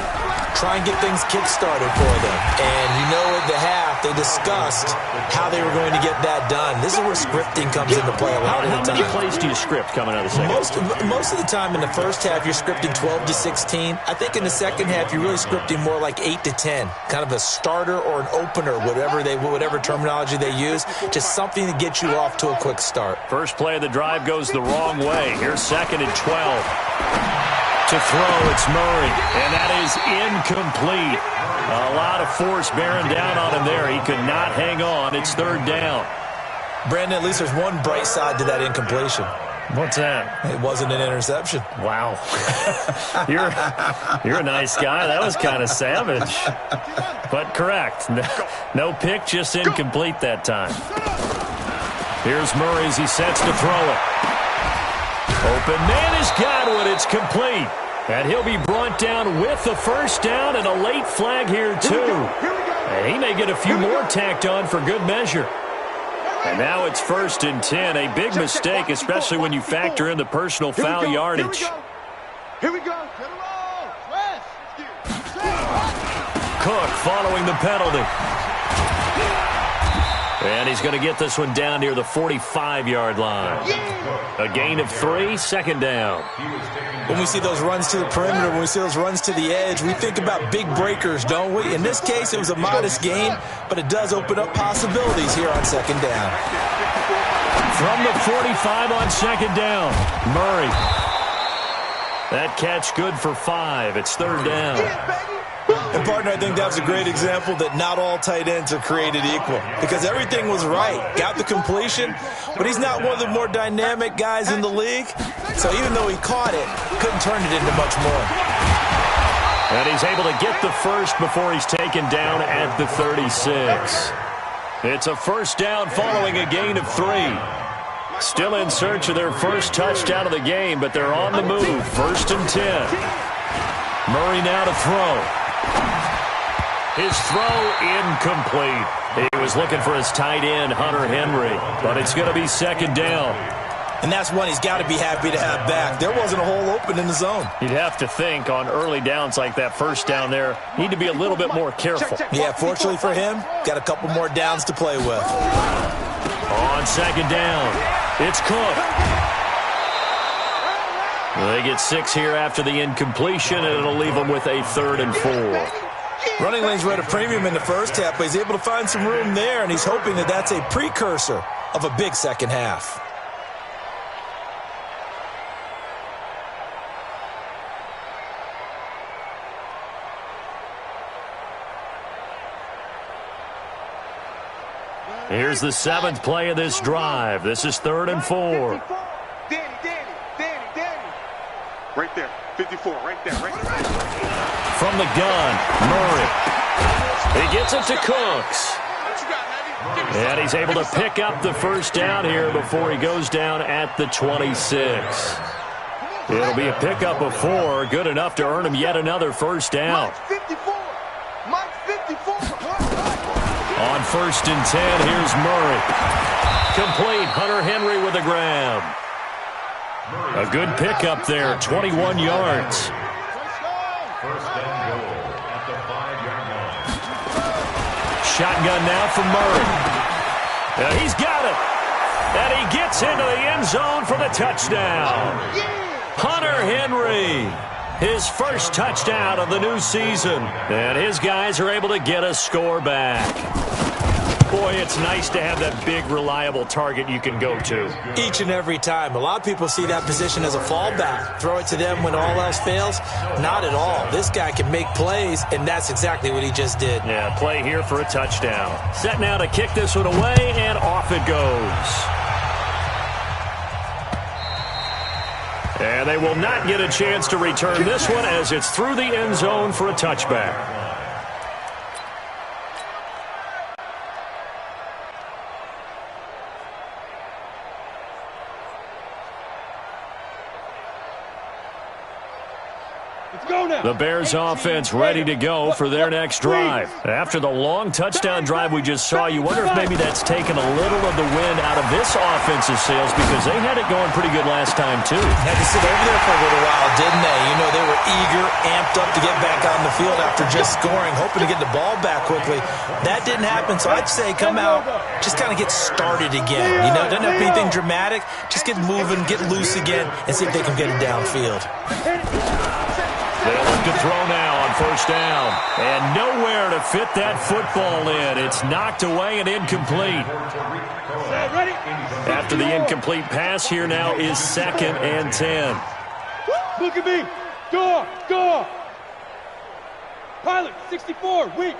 Speaker 3: Try and get things kick-started for them. And you know at the half, they discussed how they were going to get that done. This is where scripting comes into play a lot of the time.
Speaker 2: How many plays do you script coming out of the second?
Speaker 3: Most of the time in the first half, you're scripting 12 to 16. I think in the second half, you're really scripting more like 8 to 10. Kind of a starter or an opener, whatever terminology they use. Just something to get you off to a quick start.
Speaker 2: First play of the drive goes the wrong way. Here's 2nd and 12. To throw, it's Murray, and that is incomplete. A lot of force bearing down on him there. He could not hang on. It's 3rd down.
Speaker 3: Brandon, at least there's one bright side to that incompletion.
Speaker 2: What's that?
Speaker 3: It wasn't an interception.
Speaker 2: Wow. You're a nice guy. That was kind of savage. But correct. No pick, just incomplete that time. Here's Murray as he sets to throw it. Open man has got one. It's complete. And he'll be brought down with the first down and a late flag here, too. And he may get a few more tacked on for good measure. And now it's 1st and 10. A big mistake, especially when you factor in the personal foul yardage.
Speaker 7: Here we go.
Speaker 2: Cook following the penalty. And he's going to get this one down near the 45-yard line. A gain of 3, 2nd down.
Speaker 3: When we see those runs to the perimeter, when we see those runs to the edge, we think about big breakers, don't we? In this case, it was a modest gain, but it does open up possibilities here on 2nd down.
Speaker 2: From the 45 on 2nd down, Murray. That catch good for 5. It's 3rd down.
Speaker 3: And, partner, I think that was a great example that not all tight ends are created equal because everything was right. Got the completion, but he's not one of the more dynamic guys in the league. So even though he caught it, couldn't turn it into much more.
Speaker 2: And he's able to get the first before he's taken down at the 36. It's a 1st down following a gain of 3. Still in search of their first touchdown of the game, but they're on the move. 1st and 10. Murray now to throw. His throw incomplete. He was looking for his tight end, Hunter Henry, but it's going to be 2nd down.
Speaker 3: And that's one he's got to be happy to have back. There wasn't a hole open in the zone.
Speaker 2: You'd have to think on early downs like that 1st down there, need to be a little bit more careful.
Speaker 3: Yeah, fortunately for him, got a couple more downs to play with.
Speaker 2: On 2nd down, it's Cook. They get 6 here after the incompletion, and it'll leave them with a 3rd and 4.
Speaker 3: Running lanes were at a premium in the first half, but he's able to find some room there, and he's hoping that that's a precursor of a big second half.
Speaker 2: Here's the 7th play of this drive. This is 3rd and 4.
Speaker 4: Danny. Right there. 54. Right there.
Speaker 2: From the gun, Murray. He gets it to Cooks. And he's able to pick up the first down here before he goes down at the 26. It'll be a pickup of 4, good enough to earn him yet another first down.
Speaker 7: Mike 54.
Speaker 2: On 1st and 10, here's Murray. Complete, Hunter Henry with a grab. A good pickup there, 21 yards.
Speaker 5: 1st and goal at the 5-yard line.
Speaker 2: Shotgun now for Murray. And he's got it. And he gets into the end zone for the touchdown. Hunter Henry, his first touchdown of the new season. And his guys are able to get a score back. Boy, it's nice to have that big, reliable target you can go to.
Speaker 3: Each and every time. A lot of people see that position as a fallback. Throw it to them when all else fails. Not at all. This guy can make plays, and that's exactly what he just did.
Speaker 2: Yeah, play here for a touchdown. Set now to kick this one away, and off it goes. And they will not get a chance to return this one as it's through the end zone for a touchback. The Bears offense ready to go for their next drive. After the long touchdown drive we just saw, you wonder if maybe that's taken a little of the wind out of this offensive sails because they had it going pretty good last time too.
Speaker 3: Had to sit over there for a little while, didn't they? You know, they were eager, amped up to get back on the field after just scoring, hoping to get the ball back quickly. That didn't happen, so I'd say come out, just kind of get started again. You know, doesn't have to be anything dramatic. Just get moving, get loose again, and see if they can get it downfield.
Speaker 2: They'll look to throw now on first down. And nowhere to fit that football in. It's knocked away and incomplete. After the incomplete pass, here now is 2nd and 10.
Speaker 7: Look at me. Go. Pilot, 64, weak.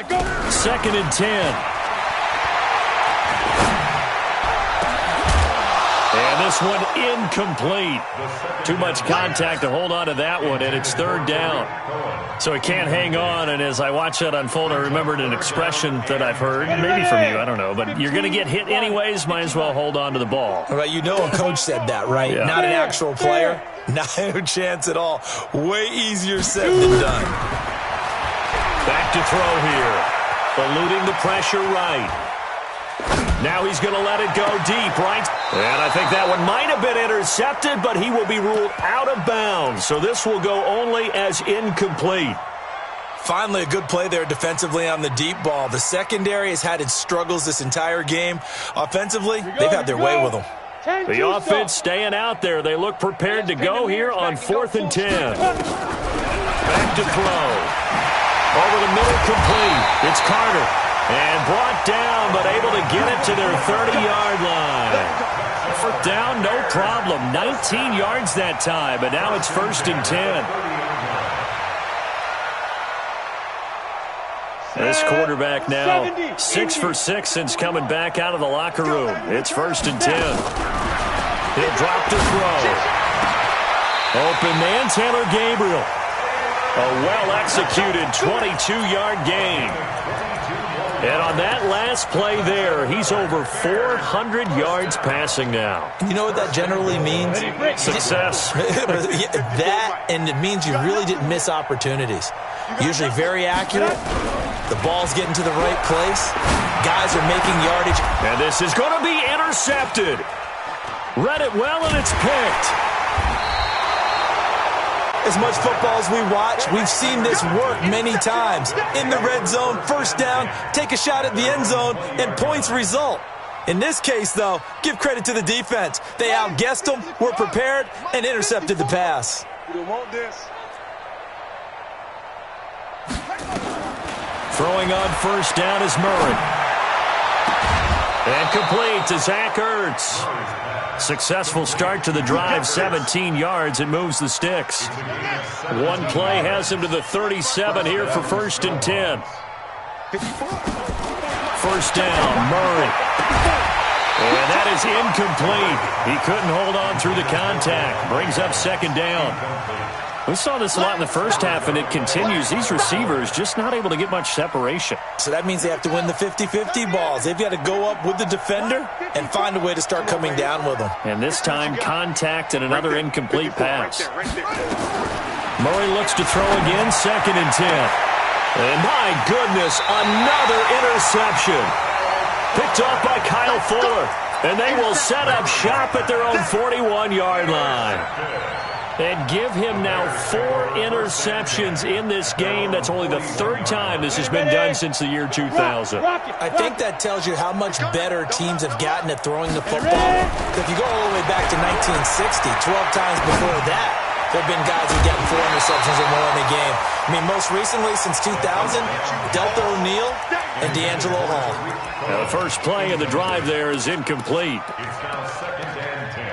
Speaker 7: Go.
Speaker 2: 2nd and 10. And this one incomplete. Too much contact to hold on to that one, and it's 3rd down. So he can't hang on, and as I watch that unfold, I remembered an expression that I've heard, maybe from you, I don't know, but you're going to get hit anyways, might as well hold on to the ball.
Speaker 3: Well, you know a coach said that, right?
Speaker 2: Yeah.
Speaker 3: Not an actual player. Not a chance at all. Way easier said than done.
Speaker 2: Back to throw here. Eluding the pressure right. Now he's going to let it go deep, right? And I think that one might have been intercepted, but he will be ruled out of bounds. So this will go only as incomplete.
Speaker 3: Finally, a good play there defensively on the deep ball. The secondary has had its struggles this entire game. Offensively, they've had their way with them.
Speaker 2: The offense staying out there. They look prepared to go here on 4th and 10. Back to throw. Over the middle, complete. It's Carter. And brought down, but able to get it to their 30-yard line. 4th down, no problem. 19 yards that time, but now it's 1st and 10. This quarterback now 6 for 6 since coming back out of the locker room. It's 1st and 10. He'll drop to throw. Open man, Taylor Gabriel. A well-executed 22-yard gain. And on that last play there, he's over 400 yards passing now.
Speaker 3: You know what that generally means?
Speaker 2: Success.
Speaker 3: That, and it means you really didn't miss opportunities. Usually very accurate. The ball's getting to the right place. Guys are making yardage.
Speaker 2: And this is going to be intercepted. Read it well, and it's picked.
Speaker 3: As much football as we watch, we've seen this work many times. In the red zone, 1st down, take a shot at the end zone, and points result. In this case, though, give credit to the defense. They outguessed them, were prepared, and intercepted the pass.
Speaker 4: You don't want this.
Speaker 2: Throwing on 1st down is Murray. And complete to Zach Ertz. Successful start to the drive, 17 yards. It moves the sticks. One play has him to the 37 here for 1st and 10. 1st down, Murray. And that is incomplete. He couldn't hold on through the contact. Brings up 2nd down. We saw this a lot in the first half, and it continues. These receivers just not able to get much separation.
Speaker 3: So that means they have to win the 50-50 balls. They've got to go up with the defender and find a way to start coming down with them.
Speaker 2: And this time, contact and another incomplete pass. Murray looks to throw again, 2nd and 10. And my goodness, another interception. Picked off by Kyle Fuller. And they will set up shop at their own 41-yard line. And give him now 4 interceptions in this game. That's only the 3rd time this has been done since the year 2000.
Speaker 3: I think that tells you how much better teams have gotten at throwing the football. If you go all the way back to 1960, 12 times before that, there have been guys who've gotten 4 interceptions or more in a game. I mean, most recently, since 2000, Delta O'Neal and D'Angelo Hall.
Speaker 6: Now, the first play of the drive there is incomplete.
Speaker 5: It's now 2nd and 10.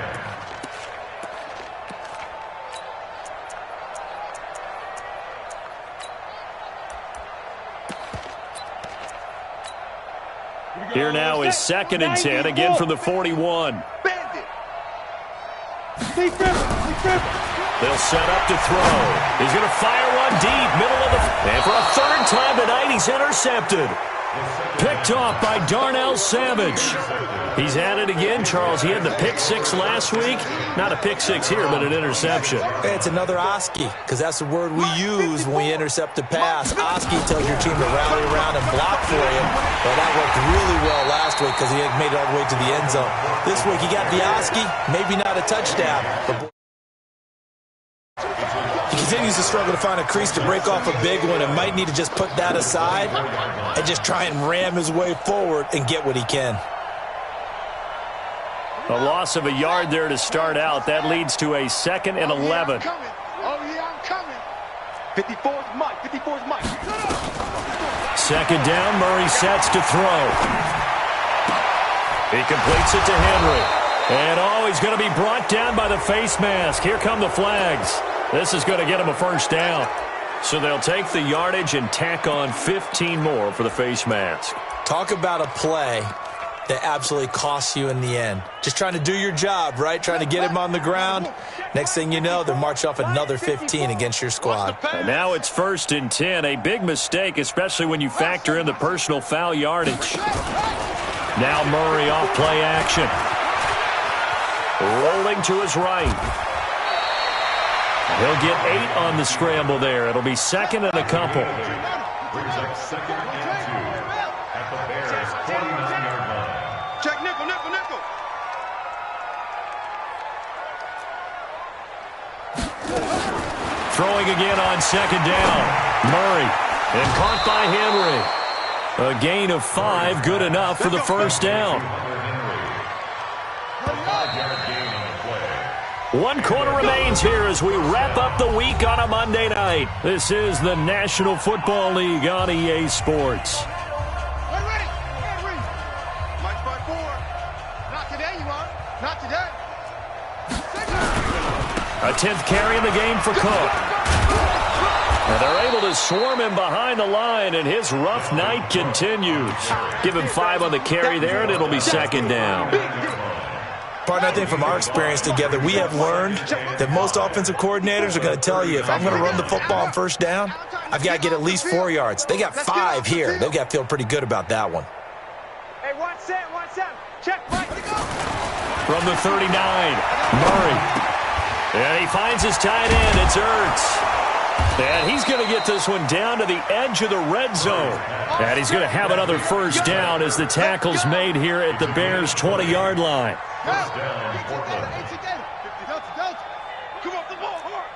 Speaker 6: Here now is 2nd and 10, again from the 41. They'll set up to throw. He's going to fire one deep, middle of the... And for a 3rd time tonight, he's intercepted. Picked off by Darnell Savage. He's at it again, Charles. He had the pick 6 last week. Not a pick 6 here, but an interception.
Speaker 3: It's another Oski, because that's the word we use when we intercept a pass. Oski tells your team to rally around and block for you. Well, that worked really well last week because he had made it all the way to the end zone. This week he got the Oski, maybe not a touchdown, but he continues to struggle to find a crease to break off a big one and might need to just put that aside and just try and ram his way forward and get what he can.
Speaker 6: A loss of a yard there to start out. That leads to a 2nd and 11.
Speaker 7: Oh, yeah, I'm coming. 54's Mike. 54's Mike.
Speaker 6: 2nd down, Murray sets to throw. He completes it to Henry. And, he's going to be brought down by the face mask. Here come the flags. This is going to get him a 1st down. So they'll take the yardage and tack on 15 more for the face mask.
Speaker 3: Talk about a play that absolutely costs you in the end. Just trying to do your job, right? Trying to get him on the ground. Next thing you know, they'll march off another 15 against your squad.
Speaker 6: And now it's 1st and 10. A big mistake, especially when you factor in the personal foul yardage. Now Murray off play action. Rolling to his right. He'll get 8 on the scramble there. It'll be 2nd and a couple.
Speaker 5: Brings up 2nd and 2 at the Bears' 49-yard line.
Speaker 7: Check nickel, nickel, nickel.
Speaker 6: Throwing again on 2nd down. Murray. And caught by Henry. A gain of 5, good enough for the 1st down.
Speaker 5: 5-yard gain on the play.
Speaker 6: 1 quarter remains here as we wrap up the week on a Monday night. This is the National Football League on EA Sports.
Speaker 7: Mike 5-4. Not today, you are. Not today.
Speaker 6: A 10th carry in the game for Cook. And they're able to swarm him behind the line, and his rough night continues. Give him 5 on the carry there, and it'll be 2nd down.
Speaker 3: Partner, I think from our experience together, we have learned that most offensive coordinators are going to tell you, if I'm going to run the football on 1st down, I've got to get at least 4 yards. They got 5 here. They've got to feel pretty good about that one.
Speaker 7: Hey, 1-7, 1-7. Check, Mike.
Speaker 6: From the 39, Murray. And he finds his tight end. It's Ertz. And he's going to get this one down to the edge of the red zone. And he's going to have another 1st down as the tackle's made here at the Bears' 20-yard line.
Speaker 5: 1st down, Portland.
Speaker 7: Come off the ball, hard.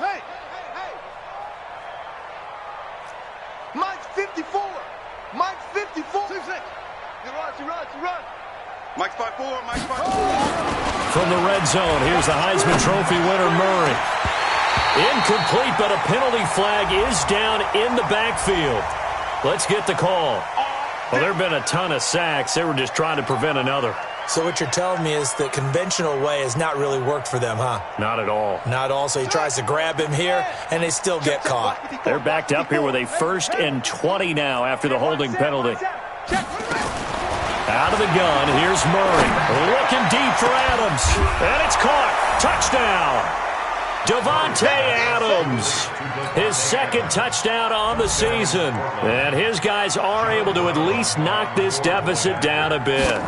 Speaker 7: Hey. Mike's 54. Mike's 54. 2-6. You run. Mike's 5-4. Mike's 5-4.
Speaker 6: From the red zone, here's the Heisman Trophy winner, Murray. Incomplete, but a penalty flag is down in the backfield. Let's get the call. Well, there have been a ton of sacks. They were just trying to prevent another.
Speaker 3: So what you're telling me is the conventional way has not really worked for them, huh?
Speaker 6: Not at all.
Speaker 3: Not all. So he tries to grab him here, and they still get caught.
Speaker 6: They're backed up here with a 1st and 20 now after the holding penalty. Out of the gun, here's Murray. Looking deep for Adams. And it's caught. Touchdown. Davante Adams. His 2nd touchdown on the season. And his guys are able to at least knock this deficit down a bit.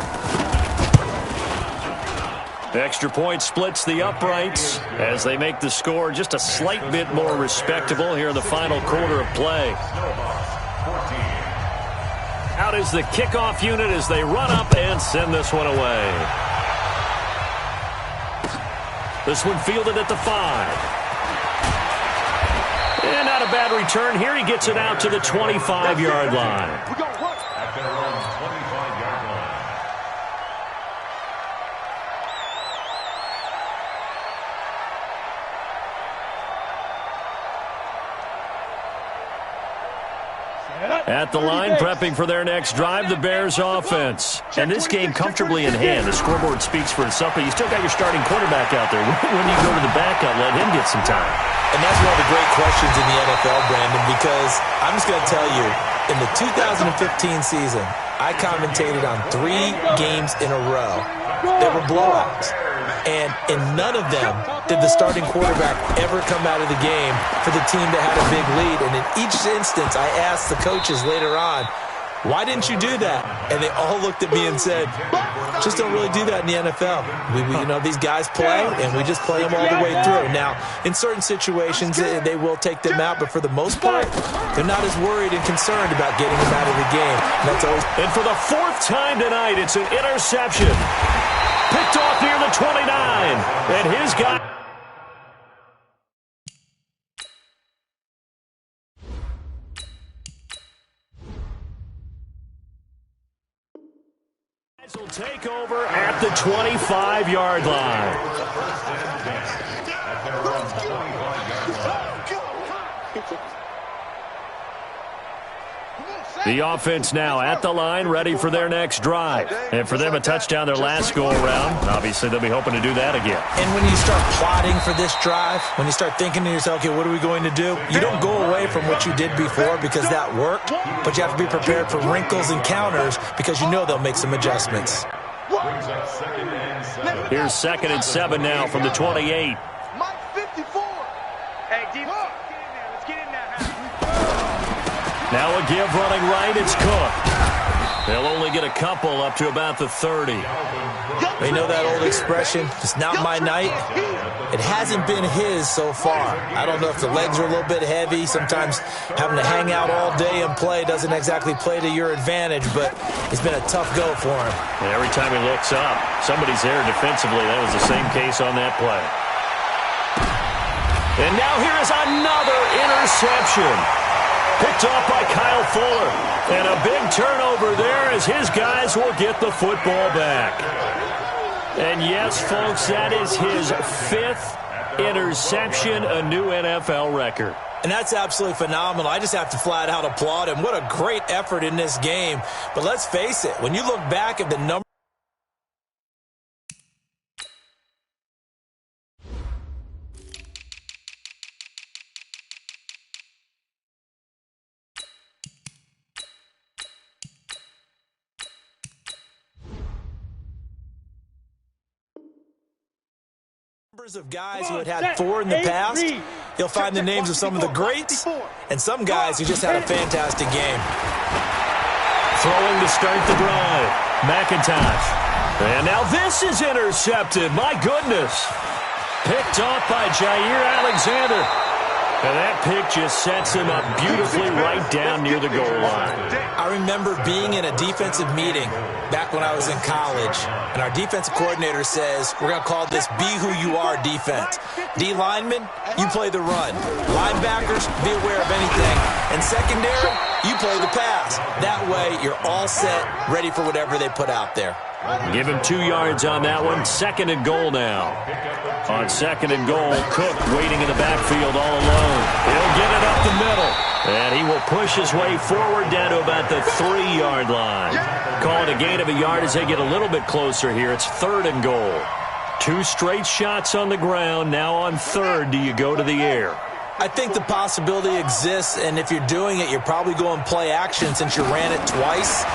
Speaker 6: The extra point splits the uprights as they make the score just a slight bit more respectable here in the final quarter of play. Out is the kickoff unit as they run up and send this one away. This one fielded at the 5. And not a bad return here. He gets it out to the 25-yard line.
Speaker 5: At their own 25-yard
Speaker 2: At the line, prepping for their next drive, the Bears offense. And this game comfortably in hand. The scoreboard speaks for itself, but you still got your starting quarterback out there. When you go to the backup, let him get some time.
Speaker 3: And that's one of the great questions in the NFL, Brandon, because I'm just going to tell you, in the 2015 season, I commentated on 3 games in a row. They were blowouts. And in none of them did the starting quarterback ever come out of the game for the team that had a big lead. And in each instance, I asked the coaches later on, why didn't you do that? And they all looked at me and said, just don't really do that in the NFL. These guys play, and we just play them all the way through. Now, in certain situations, they will take them out, but for the most part, they're not as worried and concerned about getting them out of the game.
Speaker 2: And for the 4th time tonight, it's an interception. Picked off near the 29. And his guy... will take over at the 25-yard line. The offense now at the line, ready for their next drive. And for them, a touchdown their last go-around. Obviously, they'll be hoping to do that again.
Speaker 3: And when you start plotting for this drive, when you start thinking to yourself, okay, what are we going to do? You don't go away from what you did before because that worked, but you have to be prepared for wrinkles and counters because you know they'll make some adjustments.
Speaker 2: Here's 2nd and 7 now from the 28.
Speaker 7: Mike 54. Hey, D, let's get in there.
Speaker 2: Now a give running right, it's Cook. They'll only get a couple up to about the 30.
Speaker 3: You know that old expression, it's not my night? It hasn't been his so far. I don't know if the legs are a little bit heavy. Sometimes having to hang out all day and play doesn't exactly play to your advantage, but it's been a tough go for him.
Speaker 2: And every time he looks up, somebody's there defensively. That was the same case on that play. And now here is another interception. Picked off by Kyle Fuller. And a big turnover there as his guys will get the football back. And yes, folks, that is his 5th interception, a new NFL record.
Speaker 3: And that's absolutely phenomenal. I just have to flat out applaud him. What a great effort in this game. But let's face it, when you look back at the number of guys who had 4 in the past, you'll find the names of some of the greats and some guys who just had a fantastic game.
Speaker 2: Throwing to start the drive, McIntosh. And now this is intercepted. My goodness. Picked off by Jair Alexander. And that pick just sets him up beautifully right down near the goal line.
Speaker 3: I remember being in a defensive meeting back when I was in college, and our defensive coordinator says, we're going to call this Be Who You Are defense. D linemen, you play the run. Linebackers, be aware of anything. And secondary, you play the pass. That way, you're all set, ready for whatever they put out there.
Speaker 2: Give him 2 yards on that one. 2nd and goal now. On 2nd and goal, Cook waiting in the backfield all alone. He'll get it up the middle. And he will push his way forward down to about the 3-yard line. Call it a gain of a yard as they get a little bit closer here. It's 3rd and goal. 2 straight shots on the ground. Now on 3rd, do you go to the air?
Speaker 3: I think the possibility exists, and if you're doing it, you're probably going play action since you ran it twice.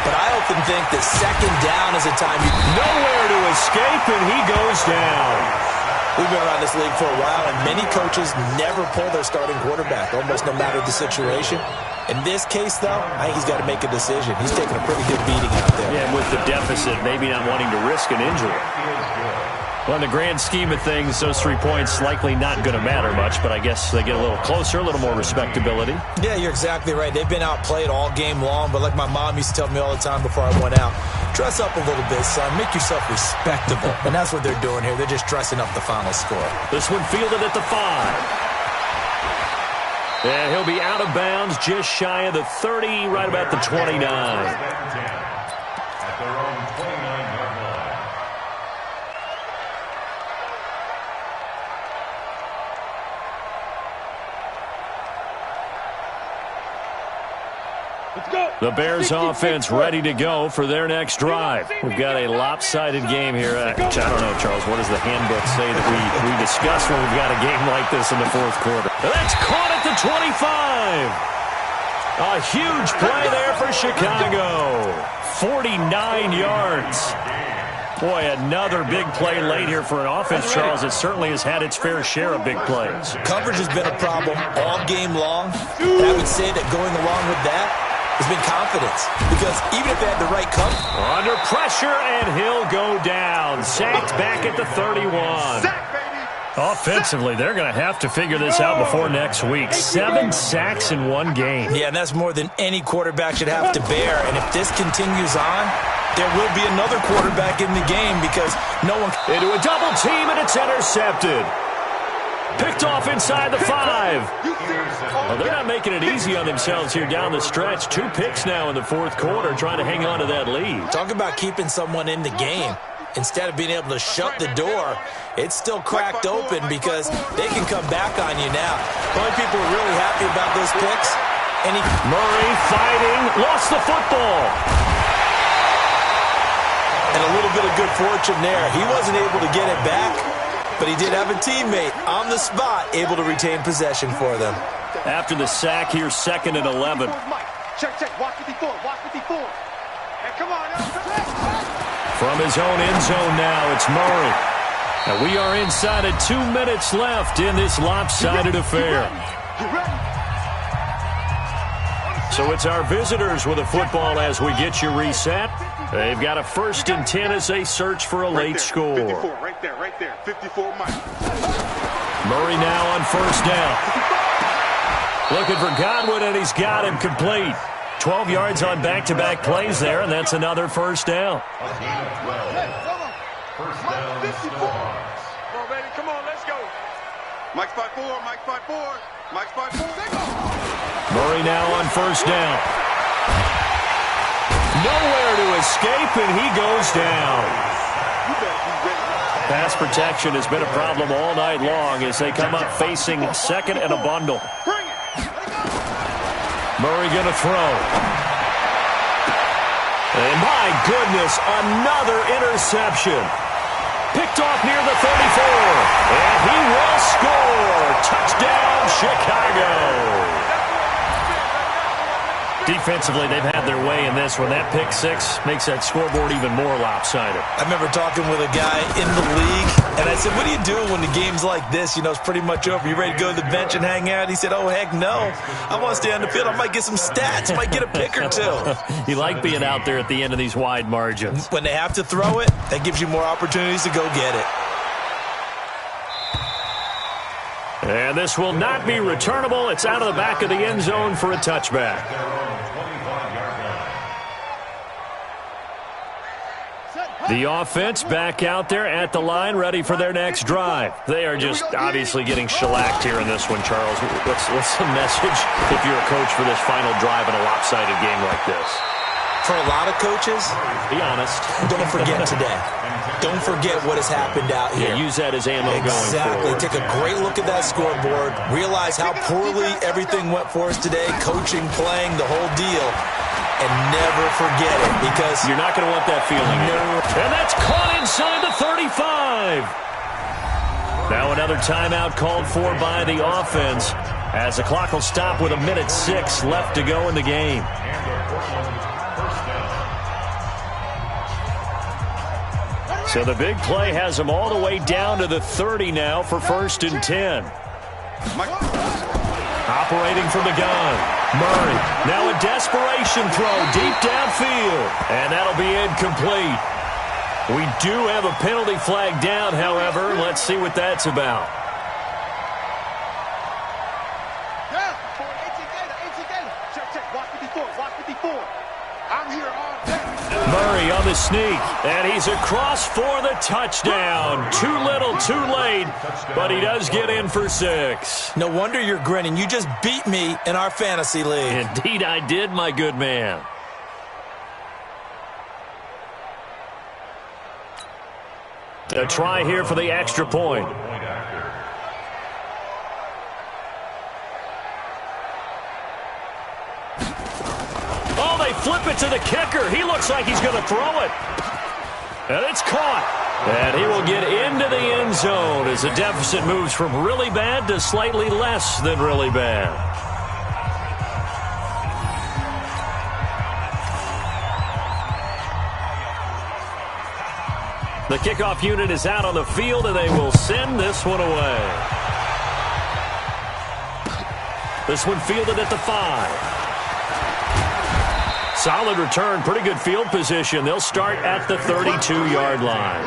Speaker 3: But I often think that 2nd down is a time you...
Speaker 2: Nowhere to escape, and he goes down.
Speaker 3: We've been around this league for a while, and many coaches never pull their starting quarterback, almost no matter the situation. In this case, though, I think he's got to make a decision. He's taking a pretty good beating out there.
Speaker 2: Yeah, with the deficit, maybe not wanting to risk an injury. Well, in the grand scheme of things, those 3 points likely not going to matter much, but I guess they get a little closer, a little more respectability.
Speaker 3: Yeah, you're exactly right. They've been outplayed all game long, but like my mom used to tell me all the time before I went out, dress up a little bit, son. Make yourself respectable. And that's what they're doing here. They're just dressing up the final score.
Speaker 2: This one fielded at the 5. And he'll be out of bounds just shy of the 30, right about the 29.
Speaker 5: At their own 29-yard line.
Speaker 6: The Bears offense ready to go for their next drive. We've got a lopsided game here. I don't know, Charles, what does the handbook say that we discuss when we've got a game like this in the fourth quarter? That's caught at the 25. A huge play there for Chicago. 49 yards. Boy, another big play late here for an offense, Charles. It certainly has had its fair share of big plays.
Speaker 3: Coverage has been a problem all game long. And I would say that going along with that has been confidence. Because even if they had the right cover.
Speaker 6: Under pressure, and he'll go down. Sacked back at the 31. Offensively, they're going to have to figure this out before next week. 7 sacks in one game.
Speaker 3: Yeah, and that's more than any quarterback should have to bear. And if this continues on, there will be another quarterback in the game because no one...
Speaker 6: Into a double team, and it's intercepted. Picked off inside the 5. Well, they're not making it easy on themselves here down the stretch. 2 picks now in the fourth quarter, trying to hang on to that lead.
Speaker 3: Talk about keeping someone in the game. Instead of being able to shut the door, it's still cracked open because they can come back on you now. The only people who are really happy about those picks...
Speaker 6: Murray fighting, lost the football.
Speaker 3: And a little bit of good fortune there. He wasn't able to get it back, but he did have a teammate on the spot able to retain possession for them.
Speaker 6: After the sack here, 2nd and 11.
Speaker 7: Check, watch 54, watch 54. Hey, come on,
Speaker 6: From his own end zone now, it's Murray. And we are inside of 2 minutes left in this lopsided affair. So it's our visitors with a football as we get you reset. They've got a 1st and 10 as they search for a late score.
Speaker 4: 54, right there. 54, Mike.
Speaker 6: Murray now on 1st down. Looking for Godwin, and he's got him complete. 12 yards on back-to-back plays there, and that's another 1st down.
Speaker 5: First down, Seahawks.
Speaker 7: Come on, baby, come on, let's go.
Speaker 4: Mike 5-4, Mike 5-4, Mike 5-4.
Speaker 6: Murray now on 1st down. Nowhere to escape, and he goes down. Pass protection has been a problem all night long as they come up facing 2nd and a bundle. Murray going to throw. And my goodness, another interception. Picked off near the 34. And he will score. Touchdown, Chicago. Defensively, they've had their way in this one. That pick 6 makes that scoreboard even more lopsided.
Speaker 3: I remember talking with a guy in the league, and I said, what do you do when the game's like this? You know, it's pretty much over. You ready to go to the bench and hang out? He said, oh, heck no. I want to stay on the field. I might get some stats. I might get a pick or 2.
Speaker 6: You like being out there at the end of these wide margins.
Speaker 3: When they have to throw it, that gives you more opportunities to go get it.
Speaker 6: And this will not be returnable. It's out of the back of the end zone for a touchback. The offense back out there at the line, ready for their next drive. They are just obviously getting shellacked here in this one, Charles. What's the message if you're a coach for this final drive in a lopsided game like this?
Speaker 3: For a lot of coaches,
Speaker 6: be honest,
Speaker 3: don't forget today. Don't forget what has happened out here.
Speaker 6: Yeah, use that as ammo going
Speaker 3: Exactly.
Speaker 6: forward.
Speaker 3: Take a great look at that scoreboard. Realize how poorly everything went for us today. Coaching, playing, the whole deal. And never forget it because
Speaker 6: you're not going to want that feeling.
Speaker 3: No.
Speaker 6: And that's caught inside the 35. Now another timeout called for by the offense as the clock will stop with 1:06 left to go in the game. So the big play has them all the way down to the 30 now for 1st and 10. Operating from the gun. Murray. Now a desperation throw deep downfield. And that'll be incomplete. We do have a penalty flag down, however. Let's see what that's about. Murray on the sneak, and he's across for the touchdown. Too little, too late, but he does get in for 6.
Speaker 3: No wonder you're grinning. You just beat me in our fantasy league.
Speaker 6: Indeed I did, my good man. A try here for the extra point.
Speaker 2: they flip it to the kicker. He looks like he's going to throw it. And it's caught. And he will get into the end zone as the deficit moves from really bad to slightly less than really bad. The kickoff unit is out on the field, and they will send this one away. This one fielded at the 5. Solid return, pretty good field position. They'll start at the 32-yard line.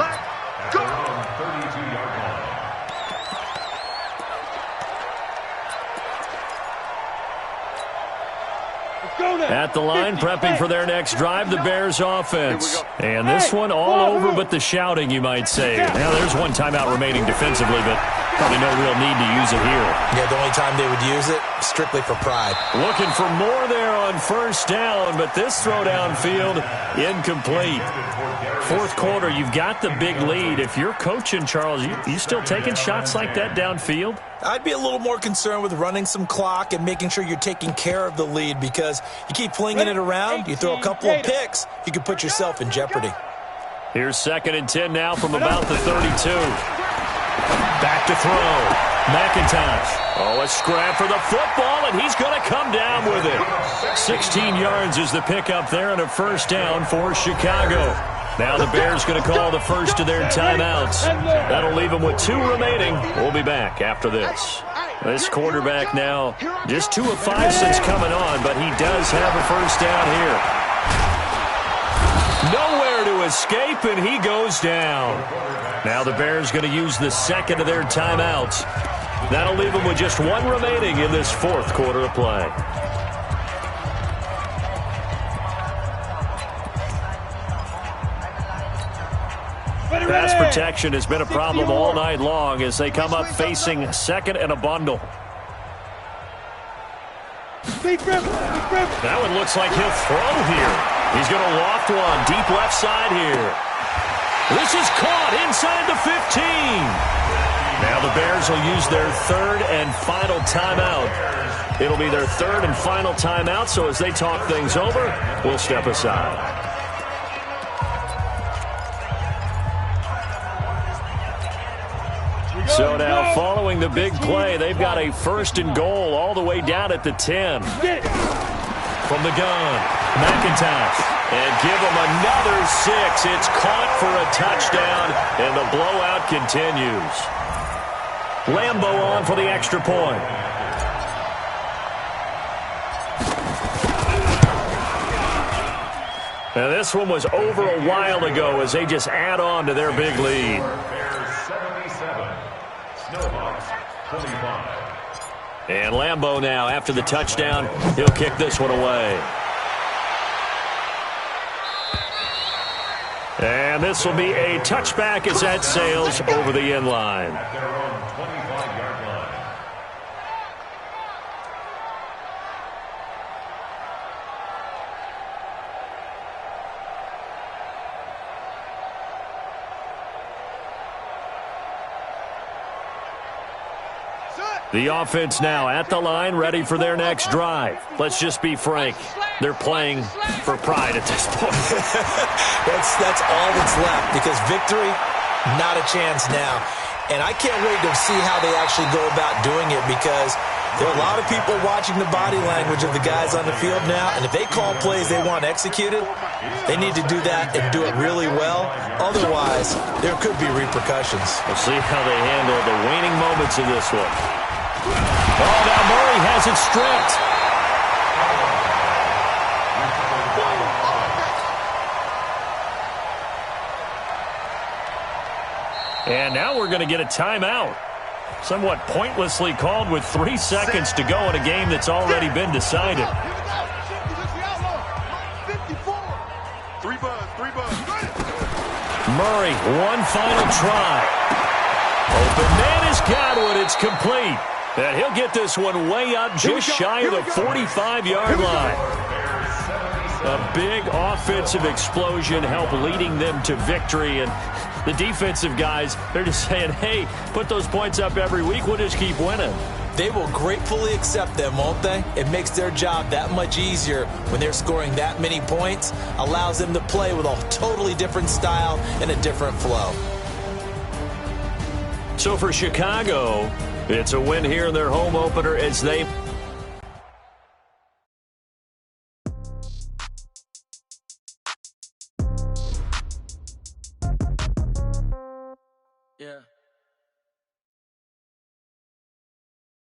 Speaker 2: At the line, prepping for their next drive, the Bears offense. And this one all over but the shouting, you might say. Now, there's one timeout remaining defensively, but probably no real need to use it here.
Speaker 3: Yeah, the only time they would use it, strictly for pride.
Speaker 2: Looking for more there on first down, but this throw downfield, incomplete. Fourth quarter, you've got the big lead. If you're coaching, Charles, you still taking shots like that downfield?
Speaker 3: I'd be a little more concerned with running some clock and making sure you're taking care of the lead, because you keep flinging it around, you throw a couple of picks, you can put yourself in jeopardy.
Speaker 2: Here's 2nd and 10 now from about the 32. Back to throw. McIntosh. Oh, a scrap for the football, and he's going to come down with it. 16 yards is the pickup there, and a first down for Chicago. Now the Bears going to call the first of their timeouts. That'll leave them with 2 remaining. We'll be back after this. This quarterback now just 2 of 5 since coming on, but he does have a first down here. Nowhere to escape, and he goes down. Now the Bears going to use the second of their timeouts. That'll leave them with just 1 remaining in this fourth quarter of play. Pass protection has been a problem all night long as they come up facing second and a bundle. That one looks like he'll throw here. He's going to loft one deep left side here. This is caught inside the 15. Now the Bears will use their 3rd and final timeout. It'll be their 3rd and final timeout, so as they talk things over, we'll step aside. So now, following the big play, they've got a 1st and goal all the way down at the 10. From the gun, McIntosh. And give them another 6. It's caught for a touchdown, and the blowout continues. Lambeau on for the extra point. Now, this one was over a while ago as they just add on to their big lead. And Lambeau now, after the touchdown, he'll kick this one away. And this will be a touchback as that sails over the end line. The offense now at the line, ready for their next drive. Let's just be frank. They're playing for pride at this point.
Speaker 3: That's all that's left, because victory, not a chance now. And I can't wait to see how they actually go about doing it, because there are a lot of people watching the body language of the guys on the field now, and if they call plays they want executed, they need to do that and do it really well. Otherwise, there could be repercussions.
Speaker 2: We'll see how they handle the waning moments of this one. Oh, now Murray has it stripped. And now we're going to get a timeout. Somewhat pointlessly called with 3 seconds to go in a game that's already been decided.
Speaker 4: 3 buzz.
Speaker 2: Murray, one final try. Open man is Godwin. It's complete. And he'll get this one way up just shy of the 45-yard line. A big offensive explosion helped leading them to victory. And the defensive guys, they're just saying, hey, put those points up every week. We'll just keep winning.
Speaker 3: They will gratefully accept them, won't they? It makes their job that much easier when they're scoring that many points, allows them to play with a totally different style and a different flow.
Speaker 2: So for Chicago, it's a win here in their home opener as they